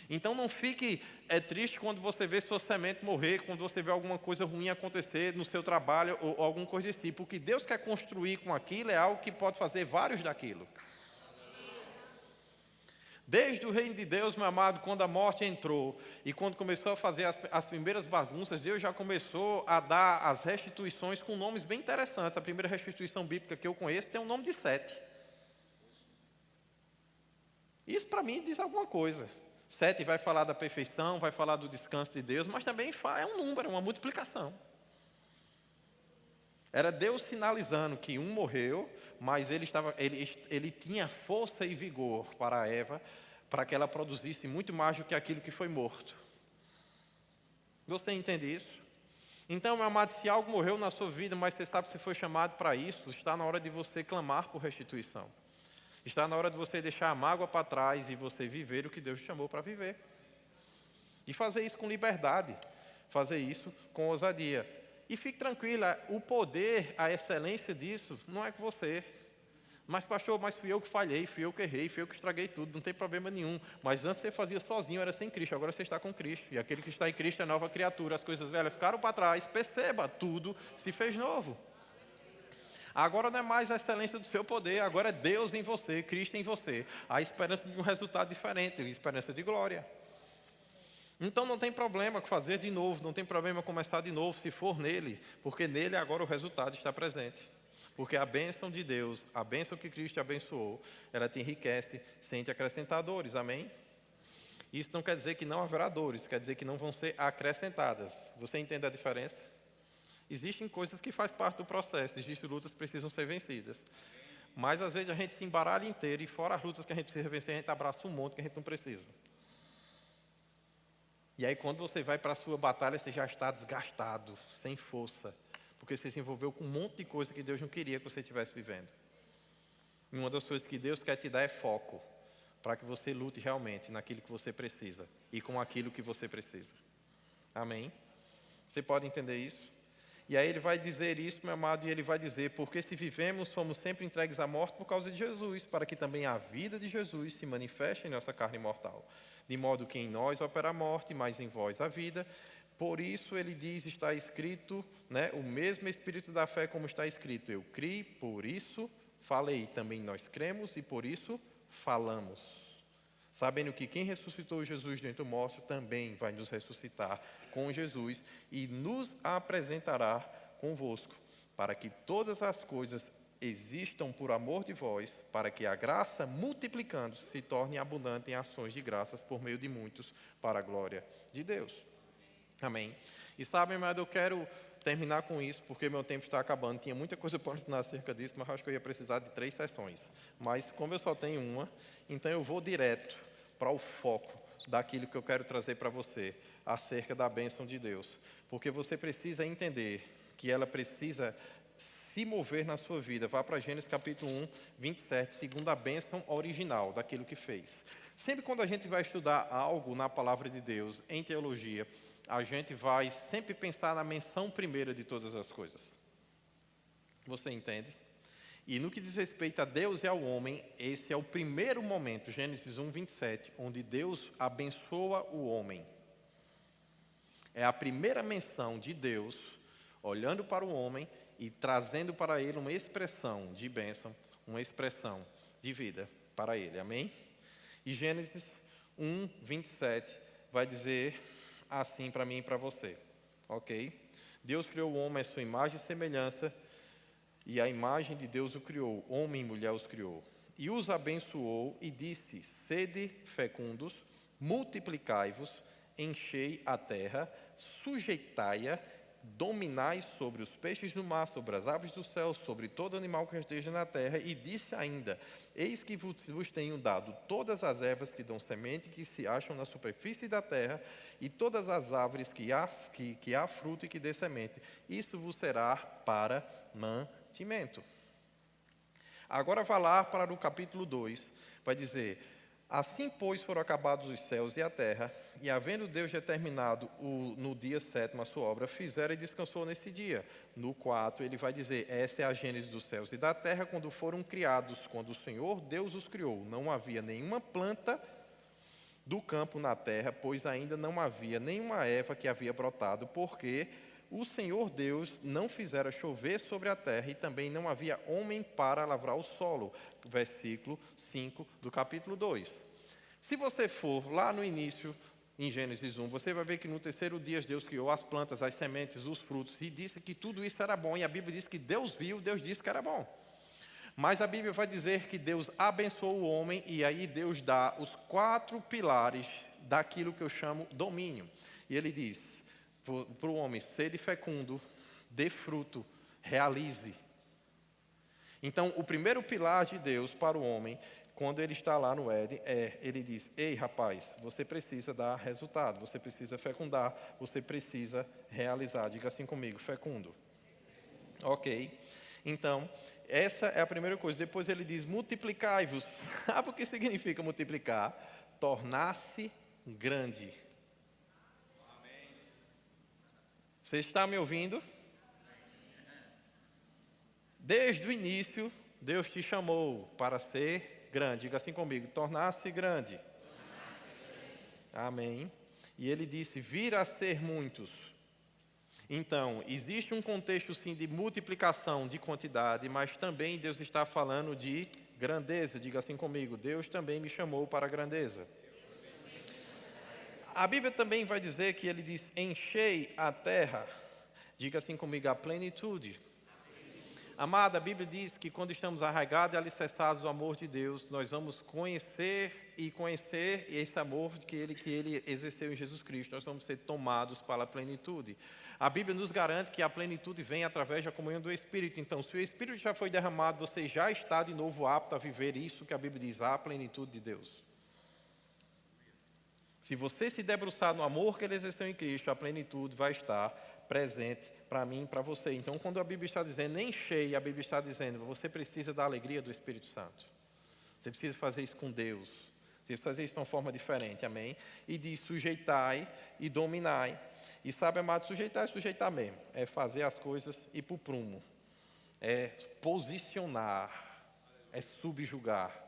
[SPEAKER 1] Então não fique triste quando você vê sua semente morrer, quando você vê alguma coisa ruim acontecer no seu trabalho ou alguma coisa assim. Porque Deus quer construir com aquilo, é algo que pode fazer vários daquilo. Desde o reino de Deus, meu amado, quando a morte entrou e quando começou a fazer as primeiras bagunças, Deus já começou a dar as restituições com nomes bem interessantes. A primeira restituição bíblica que eu conheço tem o nome de Sete. Isso para mim diz alguma coisa. Sete vai falar da perfeição, vai falar do descanso de Deus, mas também é um número, uma multiplicação. Era Deus sinalizando que um morreu, mas ele tinha força e vigor para Eva, para que ela produzisse muito mais do que aquilo que foi morto. Você entende isso? Então, meu amado, se algo morreu na sua vida, mas você sabe que você foi chamado para isso, está na hora de você clamar por restituição. Está na hora de você deixar a mágoa para trás e você viver o que Deus te chamou para viver. E fazer isso com liberdade, fazer isso com ousadia. E fique tranquila, o poder, a excelência disso, não é com você. Mas pastor, fui eu que falhei, fui eu que errei, fui eu que estraguei tudo, não tem problema nenhum. Mas antes você fazia sozinho, era sem Cristo, agora você está com Cristo. E aquele que está em Cristo é nova criatura, as coisas velhas ficaram para trás, perceba, tudo se fez novo. Agora não é mais a excelência do seu poder, agora é Deus em você, Cristo em você. A esperança de um resultado diferente, a esperança de glória. Então não tem problema fazer de novo, não tem problema começar de novo, se for nele, porque nele agora o resultado está presente. Porque a bênção de Deus, a bênção que Cristo te abençoou, ela te enriquece sem te acrescentar dores, amém? Isso não quer dizer que não haverá dores, quer dizer que não vão ser acrescentadas. Você entende a diferença? Existem coisas que fazem parte do processo, existem lutas que precisam ser vencidas. Mas às vezes a gente se embaralha inteiro e fora as lutas que a gente precisa vencer, a gente abraça um monte que a gente não precisa. E aí quando você vai para a sua batalha, você já está desgastado, sem força. Porque você se envolveu com um monte de coisa que Deus não queria que você estivesse vivendo. E uma das coisas que Deus quer te dar é foco, para que você lute realmente naquilo que você precisa e com aquilo que você precisa. Amém? Você pode entender isso? E aí ele vai dizer isso, meu amado, e ele vai dizer, porque se vivemos, somos sempre entregues à morte por causa de Jesus, para que também a vida de Jesus se manifeste em nossa carne mortal. De modo que em nós opera a morte, mas em vós a vida. Por isso ele diz, está escrito, né, o mesmo espírito da fé como está escrito. Eu criei, por isso falei. Também nós cremos e por isso falamos. Sabendo que quem ressuscitou Jesus dentre os mortos também vai nos ressuscitar com Jesus e nos apresentará convosco, para que todas as coisas existam por amor de vós, para que a graça, multiplicando-se, se torne abundante em ações de graças por meio de muitos, para a glória de Deus. Amém. E sabem, mas eu quero terminar com isso, porque meu tempo está acabando. Tinha muita coisa para ensinar acerca disso, mas acho que eu ia precisar de 3 sessões. Mas como eu só tenho uma, então eu vou direto para o foco daquilo que eu quero trazer para você, acerca da bênção de Deus. Porque você precisa entender que ela precisa se mover na sua vida. Vá para Gênesis capítulo 1, 27, segundo a bênção original daquilo que fez. Sempre quando a gente vai estudar algo na palavra de Deus, em teologia, a gente vai sempre pensar na menção primeira de todas as coisas. Você entende? E no que diz respeito a Deus e ao homem, esse é o primeiro momento, Gênesis 1, 27, onde Deus abençoa o homem. É a primeira menção de Deus, olhando para o homem e trazendo para ele uma expressão de bênção, uma expressão de vida para ele. Amém? E Gênesis 1, 27 vai dizer assim para mim e para você. Ok? Deus criou o homem à sua imagem e semelhança, e a imagem de Deus o criou, homem e mulher os criou. E os abençoou e disse, sede fecundos, multiplicai-vos, enchei a terra, sujeitai-a, dominai sobre os peixes do mar, sobre as aves do céu, sobre todo animal que esteja na terra. E disse ainda, eis que vos tenho dado todas as ervas que dão semente, que se acham na superfície da terra, e todas as árvores que há fruto e que dê semente. Isso vos será para mantimento. Agora vai lá para o capítulo 2, vai dizer, assim pois foram acabados os céus e a terra, e havendo Deus determinado no dia 7º a sua obra, fizeram e descansou nesse dia. No 4 ele vai dizer, essa é a gênese dos céus e da terra, quando foram criados, quando o Senhor Deus os criou. Não havia nenhuma planta do campo na terra, pois ainda não havia nenhuma erva que havia brotado, porque o Senhor Deus não fizera chover sobre a terra, e também não havia homem para lavrar o solo. Versículo 5 do capítulo 2. Se você for lá no início, em Gênesis 1, você vai ver que no terceiro dia Deus criou as plantas, as sementes, os frutos, e disse que tudo isso era bom. E a Bíblia diz que Deus viu, Deus disse que era bom. Mas a Bíblia vai dizer que Deus abençoou o homem, e aí Deus dá os 4 pilares daquilo que eu chamo domínio. E ele diz para o homem, sede fecundo, dê fruto, realize. Então, o primeiro pilar de Deus para o homem, quando ele está lá no Éden, ele diz, ei rapaz, você precisa dar resultado, você precisa fecundar, você precisa realizar. Diga assim comigo, fecundo. Ok? Então, essa é a primeira coisa. Depois ele diz, multiplicai-vos. Sabe o que significa multiplicar? Tornar-se grande. Você está me ouvindo? Desde o início, Deus te chamou para ser grande. Diga assim comigo, tornar-se grande. Amém. E ele disse, vir a ser muitos. Então, existe um contexto sim de multiplicação de quantidade, mas também Deus está falando de grandeza. Diga assim comigo, Deus também me chamou para a grandeza. A Bíblia também vai dizer que ele diz, enchei a terra. Diga assim comigo, a plenitude. Amada, a Bíblia diz que quando estamos arraigados e alicerçados no amor de Deus, nós vamos conhecer esse amor que ele exerceu em Jesus Cristo. Nós vamos ser tomados para a plenitude. A Bíblia nos garante que a plenitude vem através da comunhão do Espírito. Então, se o Espírito já foi derramado, você já está de novo apto a viver isso que a Bíblia diz, a plenitude de Deus. Se você se debruçar no amor que ele exerceu em Cristo, a plenitude vai estar presente para mim e para você. Então, quando a Bíblia está dizendo, enchei, a Bíblia está dizendo, você precisa da alegria do Espírito Santo. Você precisa fazer isso com Deus. Você precisa fazer isso de uma forma diferente, amém? E diz, sujeitai e dominai. E sabe, amado, sujeitar é sujeitar mesmo. É fazer as coisas ir para o prumo. É posicionar. É subjugar.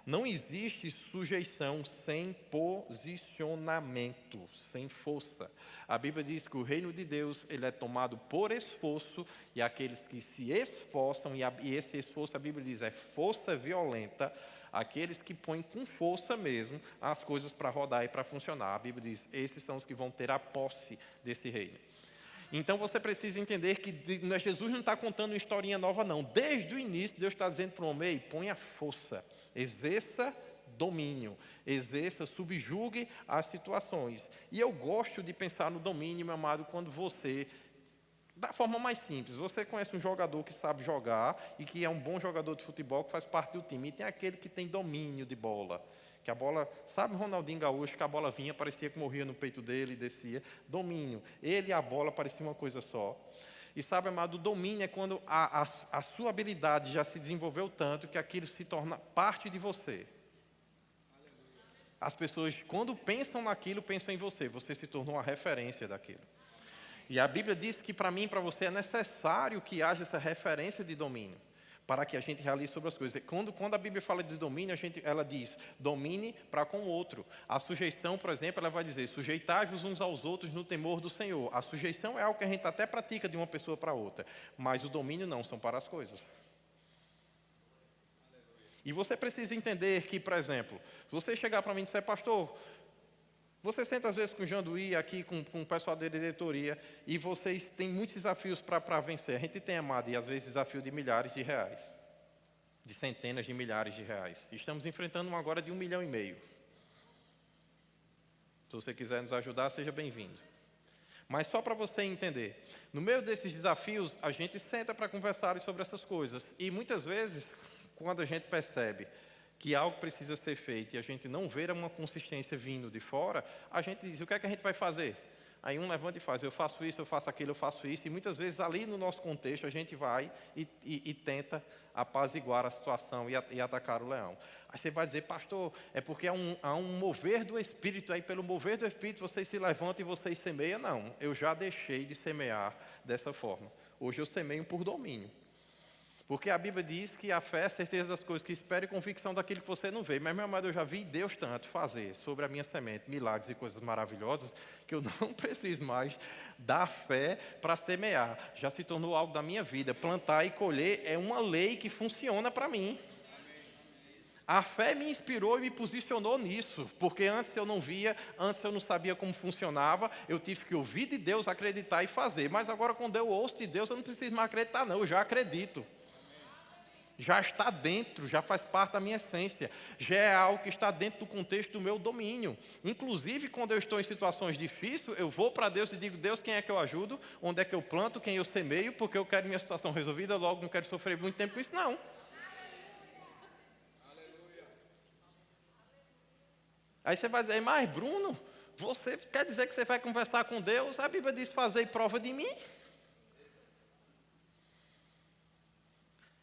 [SPEAKER 1] Não existe sujeição sem posicionamento, sem força. A Bíblia diz que o reino de Deus ele é tomado por esforço, e aqueles que se esforçam, e esse esforço, a Bíblia diz, é força violenta, aqueles que põem com força mesmo as coisas para rodar e para funcionar. A Bíblia diz, esses são os que vão ter a posse desse reino. Então você precisa entender que Jesus não está contando uma historinha nova, não. Desde o início, Deus está dizendo para o homem, ei, põe a força, exerça domínio, exerça, subjugue as situações. E eu gosto de pensar no domínio, meu amado, quando você, da forma mais simples, você conhece um jogador que sabe jogar e que é um bom jogador de futebol, que faz parte do time, e tem aquele que tem domínio de bola. Que a bola, sabe o Ronaldinho Gaúcho, que a bola vinha, parecia que morria no peito dele e descia. Domínio. Ele e a bola pareciam uma coisa só. E sabe, amado, o domínio é quando a sua habilidade já se desenvolveu tanto que aquilo se torna parte de você. As pessoas, quando pensam naquilo, pensam em você. Você se tornou uma referência daquilo. E a Bíblia diz que para mim e para você é necessário que haja essa referência de domínio, para que a gente realize sobre as coisas. Quando a Bíblia fala de domínio, ela diz, domine para com o outro. A sujeição, por exemplo, ela vai dizer, sujeitai-vos uns aos outros no temor do Senhor. A sujeição é algo que a gente até pratica de uma pessoa para outra, mas o domínio não, são para as coisas. E você precisa entender que, por exemplo, se você chegar para mim e disser, pastor, você senta às vezes com o Janduí aqui, com o pessoal da diretoria, e vocês têm muitos desafios para vencer. A gente tem, amado, e às vezes desafio de milhares de reais, de centenas de milhares de reais. Estamos enfrentando um agora de 1,5 milhão. Se você quiser nos ajudar, seja bem-vindo. Mas só para você entender, no meio desses desafios, a gente senta para conversar sobre essas coisas. E muitas vezes, quando a gente percebe que algo precisa ser feito e a gente não vê uma consistência vindo de fora, a gente diz, o que é que a gente vai fazer? Aí um levanta e faz, eu faço isso, eu faço aquilo, eu faço isso, e muitas vezes ali no nosso contexto a gente vai e tenta apaziguar a situação e atacar o leão. Aí você vai dizer, pastor, é porque há um mover do Espírito, aí pelo mover do Espírito vocês se levantam e vocês semeiam. Não, eu já deixei de semear dessa forma. Hoje eu semeio por domínio. Porque a Bíblia diz que a fé é a certeza das coisas que espera e convicção daquilo que você não vê. Mas, meu amado, eu já vi Deus tanto fazer sobre a minha semente, milagres e coisas maravilhosas, que eu não preciso mais dar fé para semear. Já se tornou algo da minha vida. Plantar e colher é uma lei que funciona para mim. A fé me inspirou e me posicionou nisso, porque antes eu não via, antes eu não sabia como funcionava, eu tive que ouvir de Deus, acreditar e fazer. Mas agora, quando eu ouço de Deus, eu não preciso mais acreditar, não, eu já acredito. Já está dentro, já faz parte da minha essência, já é algo que está dentro do contexto do meu domínio. Inclusive, quando eu estou em situações difíceis, eu vou para Deus e digo, Deus, quem é que eu ajudo? Onde é que eu planto? Quem eu semeio? Porque eu quero minha situação resolvida, logo não quero sofrer muito tempo com isso, não. Aí você vai dizer, mas Bruno, você quer dizer que você vai conversar com Deus? A Bíblia diz, fazei prova de mim.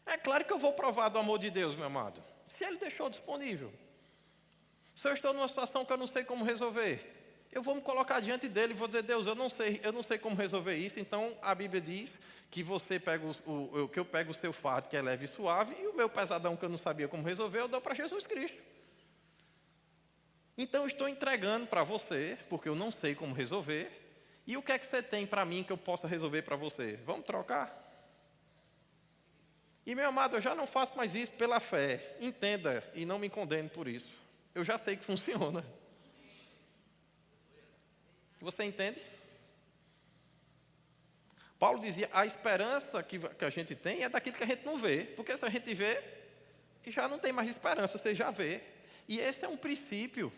[SPEAKER 1] É claro que eu vou provar do amor de Deus, meu amado. Se Ele deixou disponível. Se eu estou numa situação que eu não sei como resolver, eu vou me colocar diante dele e vou dizer, Deus, eu não sei como resolver isso. Então, a Bíblia diz que você pega que eu pego o seu fardo, que é leve e suave, e o meu pesadão, que eu não sabia como resolver, eu dou para Jesus Cristo. Então, eu estou entregando para você, porque eu não sei como resolver, e o que é que você tem para mim que eu possa resolver para você? Vamos trocar? E, meu amado, eu já não faço mais isso pela fé. Entenda e não me condene por isso. Eu já sei que funciona. Você entende? Paulo dizia, a esperança que a gente tem é daquilo que a gente não vê. Porque se a gente vê, já não tem mais esperança, você já vê. E esse é um princípio.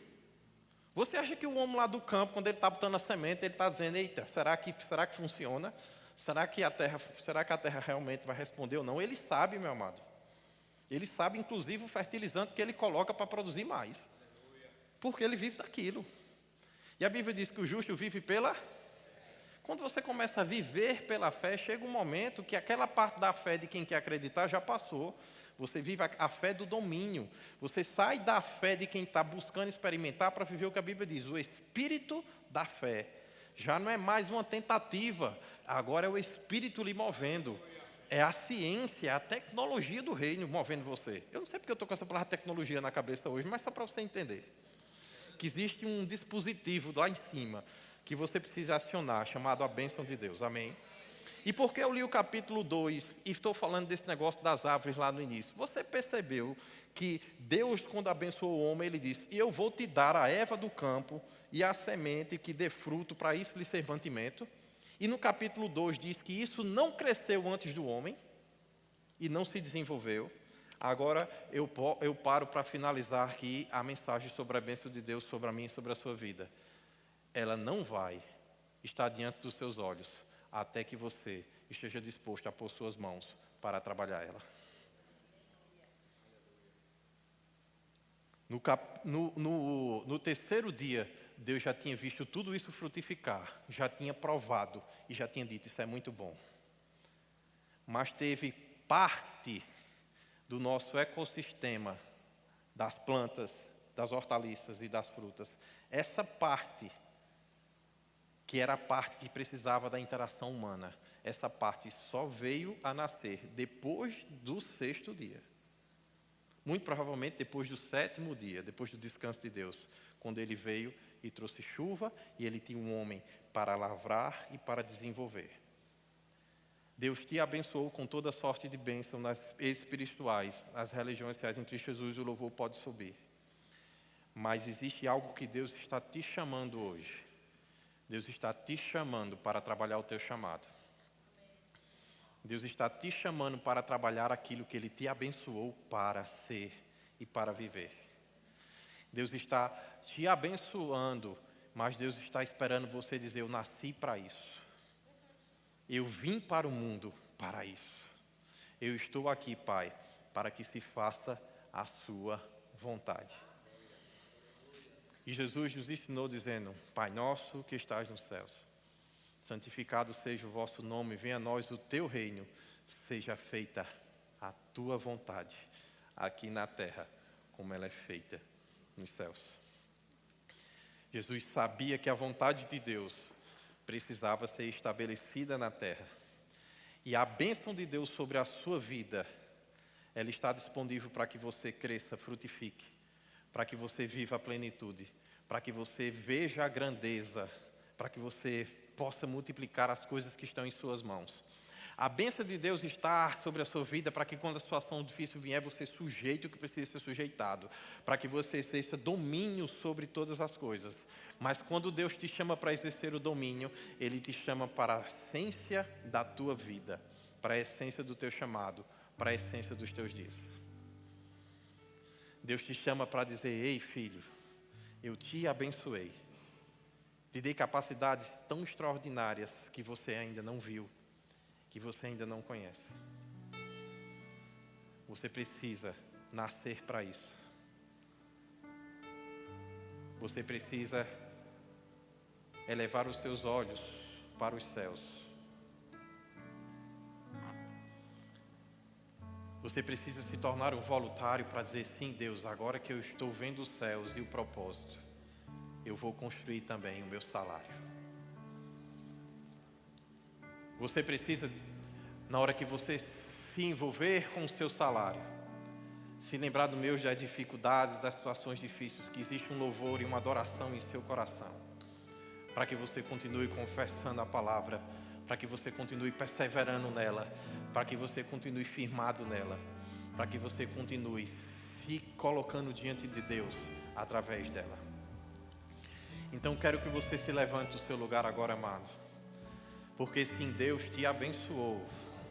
[SPEAKER 1] Você acha que o homem lá do campo, quando ele está botando a semente, ele está dizendo, eita, será que funciona? Será que a terra realmente vai responder ou não? Ele sabe, meu amado. Ele sabe, inclusive, o fertilizante que ele coloca para produzir mais. Porque ele vive daquilo. E a Bíblia diz que o justo vive pela... Quando você começa a viver pela fé, chega um momento que aquela parte da fé de quem quer acreditar já passou. Você vive a fé do domínio. Você sai da fé de quem está buscando experimentar para viver o que a Bíblia diz. O espírito da fé. Já não é mais uma tentativa. Agora é o espírito lhe movendo. É a ciência, a tecnologia do reino movendo você. Eu não sei porque eu estou com essa palavra tecnologia na cabeça hoje, mas só para você entender. Que existe um dispositivo lá em cima que você precisa acionar, chamado a bênção de Deus. Amém? E por que eu li o capítulo 2 e estou falando desse negócio das árvores lá no início? Você percebeu que Deus, quando abençoou o homem, ele disse, e eu vou te dar a erva do campo e a semente que dê fruto, para isso lhe ser mantimento. E no capítulo 2 diz que isso não cresceu antes do homem e não se desenvolveu. Agora eu paro para finalizar aqui a mensagem sobre a bênção de Deus, sobre a minha e sobre a sua vida. Ela não vai estar diante dos seus olhos até que você esteja disposto a pôr suas mãos para trabalhar ela. No terceiro dia, Deus já tinha visto tudo isso frutificar, já tinha provado e já tinha dito, isso é muito bom. Mas teve parte do nosso ecossistema, das plantas, das hortaliças e das frutas. Essa parte, que era a parte que precisava da interação humana, essa parte só veio a nascer depois do sexto dia. Muito provavelmente depois do sétimo dia, depois do descanso de Deus, quando ele veio e trouxe chuva, e ele tinha um homem para lavrar e para desenvolver. Deus te abençoou com toda sorte de bênção nas espirituais, nas religiões reais em Cristo Jesus, o louvor pode subir. Mas existe algo que Deus está te chamando hoje. Deus está te chamando para trabalhar o teu chamado. Deus está te chamando para trabalhar aquilo que Ele te abençoou para ser e para viver. Deus está te abençoando, mas Deus está esperando você dizer, eu nasci para isso. Eu vim para o mundo para isso. Eu estou aqui, Pai, para que se faça a sua vontade. E Jesus nos ensinou dizendo, Pai nosso que estás nos céus, santificado seja o vosso nome, venha a nós o teu reino, seja feita a tua vontade, aqui na terra, como ela é feita nos céus. Jesus sabia que a vontade de Deus precisava ser estabelecida na terra. E a bênção de Deus sobre a sua vida, ela está disponível para que você cresça, frutifique, para que você viva a plenitude, para que você veja a grandeza, para que você possa multiplicar as coisas que estão em suas mãos. A bênção de Deus está sobre a sua vida para que quando a situação difícil vier, você sujeite o que precisa ser sujeitado. Para que você exerça domínio sobre todas as coisas. Mas quando Deus te chama para exercer o domínio, Ele te chama para a essência da tua vida. Para a essência do teu chamado. Para a essência dos teus dias. Deus te chama para dizer, ei filho, eu te abençoei. Te dei capacidades tão extraordinárias que você ainda não viu. Que você ainda não conhece. Você precisa nascer para isso. Você precisa elevar os seus olhos para os céus. Você precisa se tornar um voluntário para dizer, sim, Deus, agora que eu estou vendo os céus e o propósito, eu vou construir também o meu salário. Você precisa, na hora que você se envolver com o seu salário, se lembrar do meio das dificuldades, das situações difíceis, que existe um louvor e uma adoração em seu coração, para que você continue confessando a palavra, para que você continue perseverando nela, para que você continue firmado nela, para que você continue se colocando diante de Deus através dela. Então quero que você se levante do seu lugar agora, amado. Porque sim, Deus te abençoou.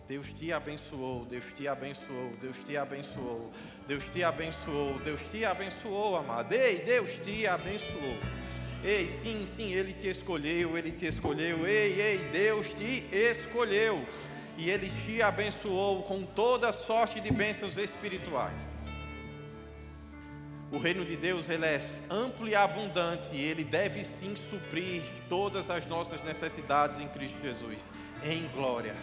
[SPEAKER 1] Deus te abençoou, Deus te abençoou, Deus te abençoou, Deus te abençoou, Deus te abençoou, amado. Ei, Deus te abençoou. Ei, sim, Ele te escolheu, Ele te escolheu. Ei, Deus te escolheu. E Ele te abençoou com toda sorte de bênçãos espirituais. O reino de Deus, ele é amplo e abundante. E Ele deve sim suprir todas as nossas necessidades em Cristo Jesus, em glória.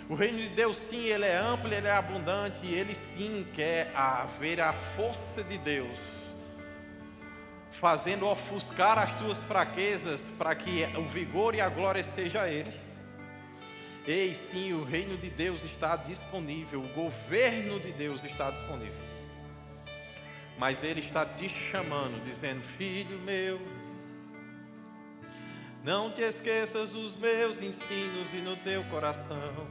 [SPEAKER 1] O reino de Deus sim, ele é amplo, ele é abundante. E Ele sim quer ver a força de Deus fazendo ofuscar as tuas fraquezas, para que o vigor e a glória seja Ele. Ei, sim, o reino de Deus está disponível, o governo de Deus está disponível. Mas Ele está te chamando, dizendo: filho meu, não te esqueças dos meus ensinos e no teu coração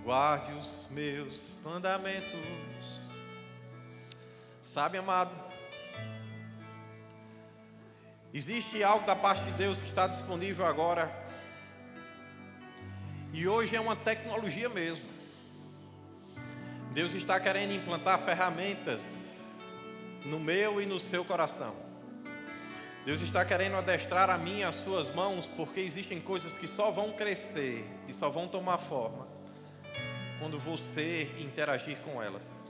[SPEAKER 1] guarde os meus mandamentos. Sabe, amado, existe algo da parte de Deus que está disponível agora, e hoje é uma tecnologia mesmo. Deus está querendo implantar ferramentas no meu e no seu coração. Deus está querendo adestrar a mim e as suas mãos, porque existem coisas que só vão crescer e só vão tomar forma quando você interagir com elas.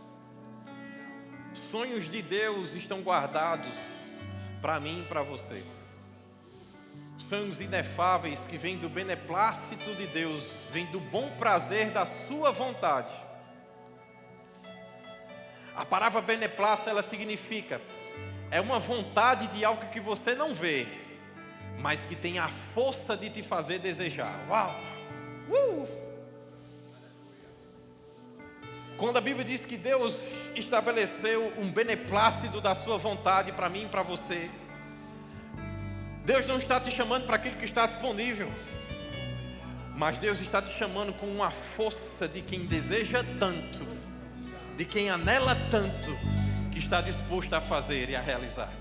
[SPEAKER 1] Sonhos de Deus estão guardados para mim e para você. Sonhos inefáveis que vêm do beneplácito de Deus, vêm do bom prazer da sua vontade. A palavra beneplácito, ela significa, é uma vontade de algo que você não vê, mas que tem a força de te fazer desejar. Uau! Quando a Bíblia diz que Deus estabeleceu um beneplácito da sua vontade para mim e para você, Deus não está te chamando para aquilo que está disponível, mas Deus está te chamando com uma força de quem deseja tanto, de quem anela tanto, que está disposto a fazer e a realizar.